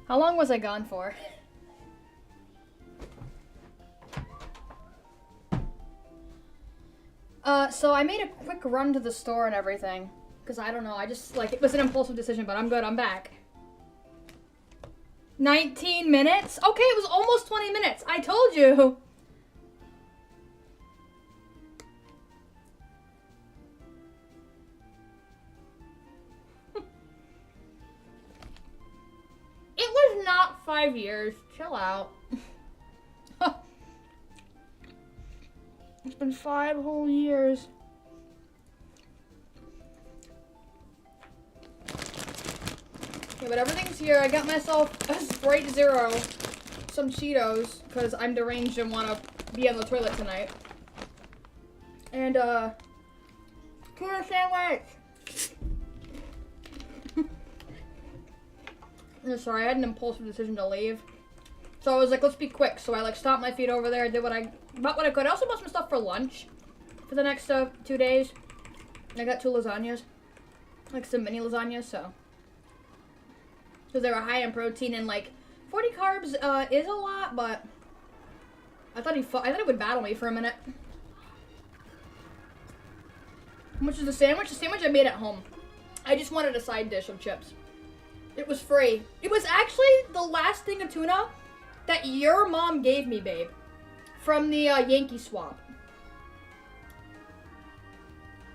How long was I gone for? So I made a quick run to the store and everything. Because I don't know, I just, like, it was an impulsive decision, but I'm good, I'm back. 19 minutes? Okay, it was almost 20 minutes. I told you. It was not 5 years. Chill out. It's been 5 whole years. Okay, but everything's here. I got myself a Sprite Zero, some Cheetos, because I'm deranged and want to be on the toilet tonight. And, tuna sandwich! I'm sorry, I had an impulsive decision to leave. So I was like, let's be quick. So I, like, stomped my feet over there, did what I could. I also bought some stuff for lunch for the next 2 days. I got 2 lasagnas. Like, some mini lasagnas, so. Because they were high in protein and, like, 40 carbs is a lot, but I thought he would battle me for a minute. How much is the sandwich? The sandwich I made at home. I just wanted a side dish of chips. It was free. It was actually the last thing of tuna that your mom gave me, babe. From the Yankee swap.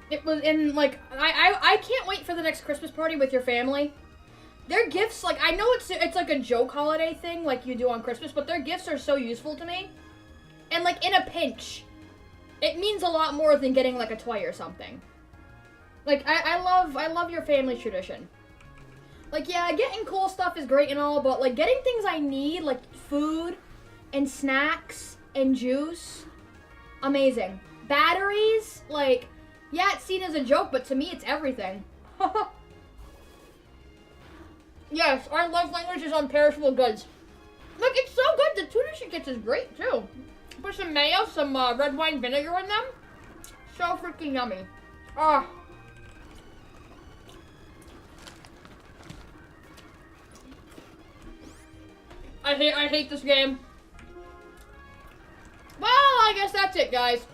It was in, like, I can't wait for the next Christmas party with your family. Their gifts, like, I know it's like a joke holiday thing like you do on Christmas, but their gifts are so useful to me. And, like, in a pinch, it means a lot more than getting, like, a toy or something. Like, I love your family's tradition. Like, yeah, getting cool stuff is great and all, but, like, getting things I need, like food and snacks and juice, amazing. Batteries, like, yeah, it's seen as a joke, but to me, it's everything. Yes, our love language is unperishable goods. Look, it's so good. The tuna she gets is great, too. Put some mayo, some red wine vinegar in them. So freaking yummy. Ah. I hate this game. Well, I guess that's it, guys.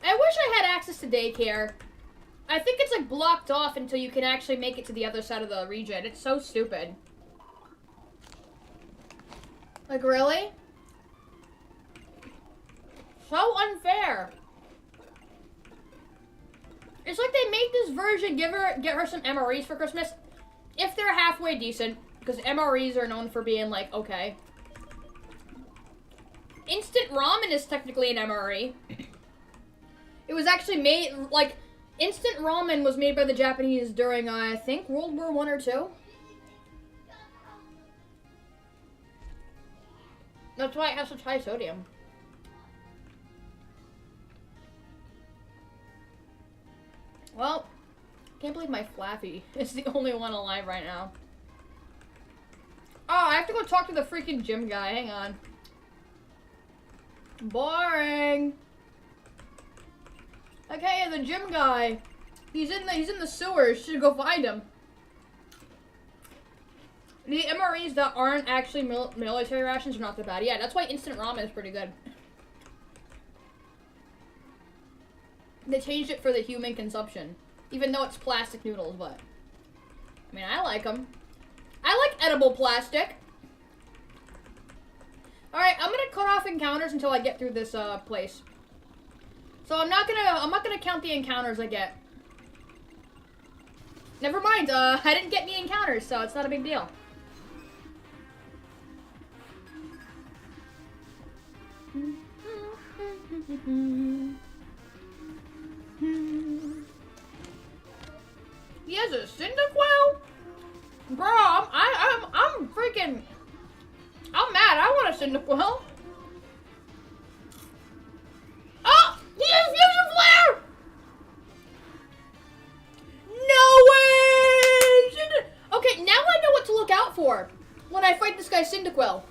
I wish I had access to daycare. I think it's, like, blocked off until you can actually make it to the other side of the region. It's so stupid. Like, really? So unfair. It's like they made this version get her some MREs for Christmas. If they're halfway decent, because MREs are known for being, like, okay. Instant ramen is technically an MRE. It was actually made, like, instant ramen was made by the Japanese during, I think, World War I or II. That's why it has such high sodium. Well, can't believe my Flappy is the only one alive right now. Oh, I have to go talk to the freaking gym guy. Hang on. Boring. Okay, the gym guy. He's in the sewers. Should go find him. The MREs that aren't actually military rations are not that bad. Yeah, that's why instant ramen is pretty good. They changed it for the human consumption. Even though it's plastic noodles, but... I mean, I like them. I like edible plastic. Alright, I'm gonna cut off encounters until I get through this, place. So I'm not gonna count the encounters I get. Never mind, I didn't get any encounters, so it's not a big deal. He has a Cyndaquil? Bro, I'm freaking... I'm mad. I want a Cyndaquil. Oh! He has Fusion Flare! No way! Okay, now I know what to look out for when I fight this guy Cyndaquil.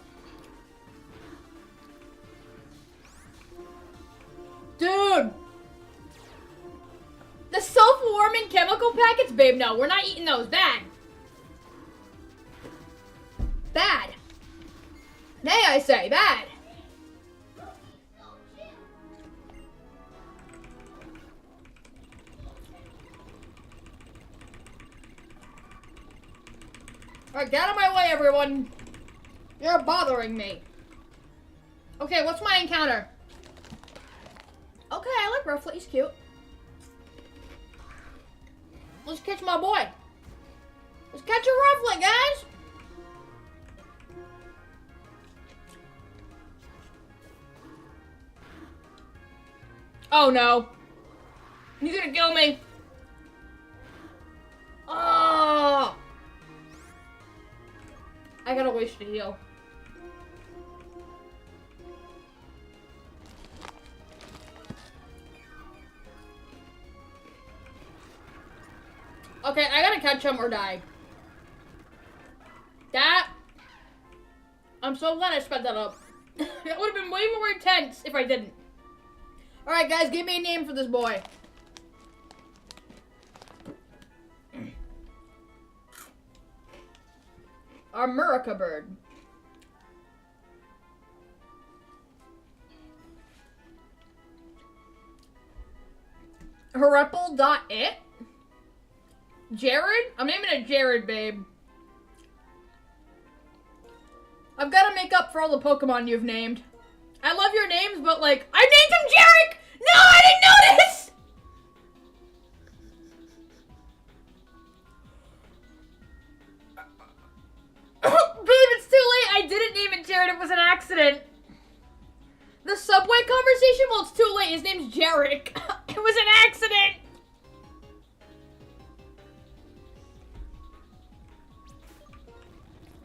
Dude! The self-war packets? Babe, no, we're not eating those. Bad. Bad. Nay, I say, bad. Alright, get out of my way, everyone. You're bothering me. Okay, what's my encounter? Okay, I like Rufflet. He's cute. Let's catch my boy. Let's catch a Rufflet, guys. Oh, no. He's gonna kill me. Oh. I gotta wish to heal. Okay, I gotta catch him or die. That... I'm so glad I sped that up. It would have been way more intense if I didn't. Alright, guys, give me a name for this boy. America bird. Herepple.it? Jared? I'm naming it Jared, babe. I've got to make up for all the Pokemon you've named. I love your names, but like, I named him Jarek! No, I didn't notice! Babe, it's too late. I didn't name it Jared. It was an accident. The subway conversation? Well, it's too late. His name's Jarek. It was an accident.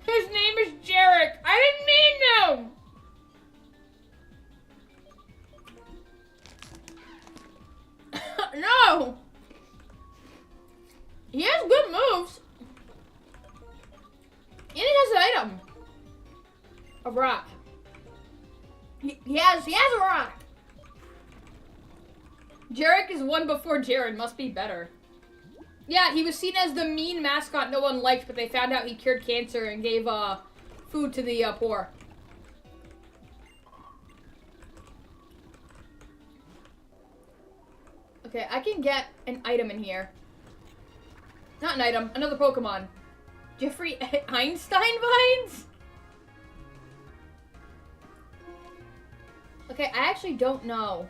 His name is Jarek. I didn't mean to. No. He has good moves. And he has an item. A rock. He has a rock. Jarek is one before Jared. Must be better. Yeah, he was seen as the mean mascot no one liked, but they found out he cured cancer and gave food to the poor. Okay, I can get an item in here. Not an item, another Pokemon. Jeffrey Einstein vines? Okay, I actually don't know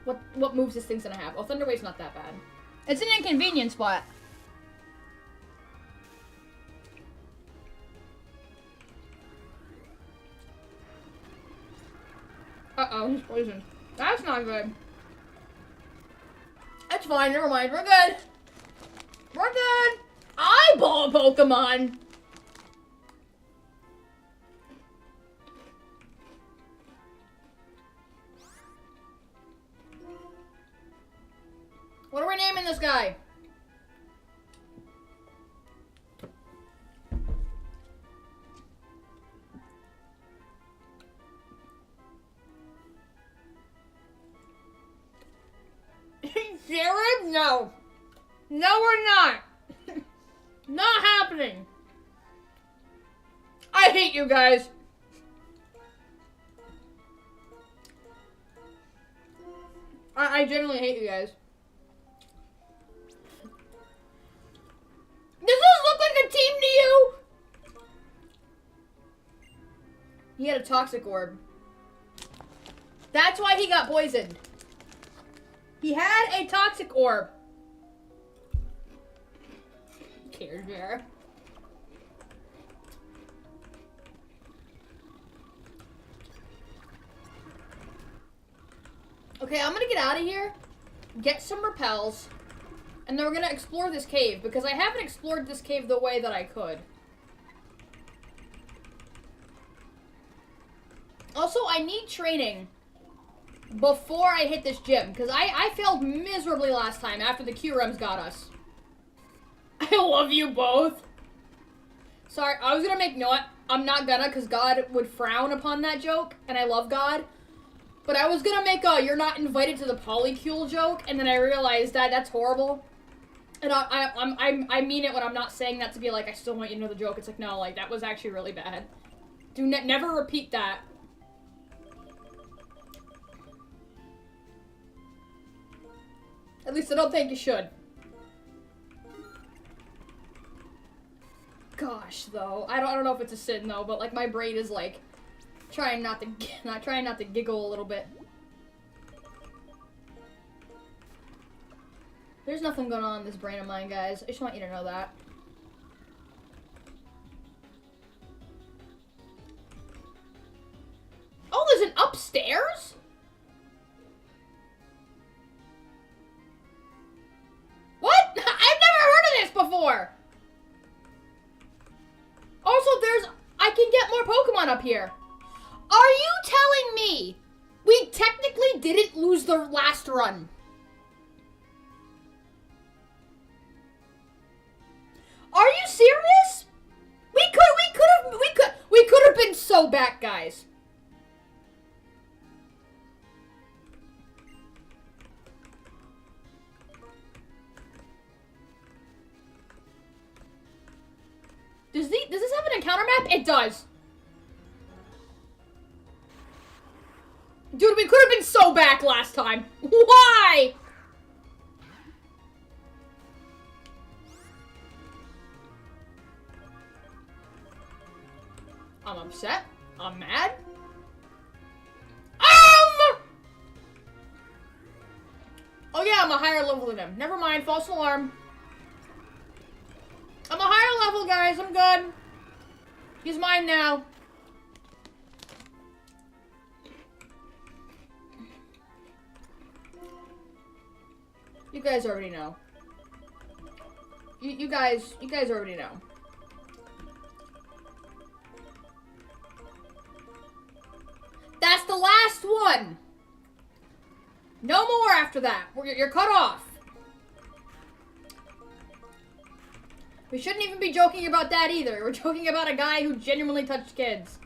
what moves this thing's gonna have. Oh, Thunder Wave's not that bad. It's an inconvenient spot. Uh-oh, he's poisoned. That's not good. That's fine, never mind, we're good. We're good. Eyeball Pokemon! What are we naming this guy? Jared? No. No, we're not. Not happening. I hate you guys. I genuinely hate you guys. Does this look like a team to you? He had a toxic orb. That's why he got poisoned. He had a toxic orb. Who cares, Vera? Okay, I'm gonna get out of here, get some repels, and then we're gonna explore this cave, because I haven't explored this cave the way that I could. Also, I need training before I hit this gym, because I failed miserably last time after the Q-Rems got us. I love you both. Sorry, I was gonna make, no, I'm not gonna, because God would frown upon that joke, and I love God. But I was gonna make a you're not invited to the polycule joke, and then I realized that that's horrible. And I mean it when I'm not saying that to be like, I still want you to know the joke. It's like, no, like, that was actually really bad. Do never repeat that. At least I don't think you should. Gosh, though, I don't know if it's a sin though, but like my brain is like trying not to giggle a little bit. There's nothing going on in this brain of mine, guys. I just want you to know that. Oh, there's an upstairs? What? I've never heard of this before. Also, I can get more Pokemon up here. Are you telling me we technically didn't lose the last run? Are you serious? We could have been so back, guys. Does this have an encounter map? It does. Dude, we could have been so back last time. Why? I'm upset. I'm mad. Oh yeah, I'm a higher level than him. Never mind, false alarm. I'm a higher level, guys. I'm good. He's mine now. You guys already know. You guys already know. That's the last one. No more after that. You're cut off. We shouldn't even be joking about that either. We're joking about a guy who genuinely touched kids.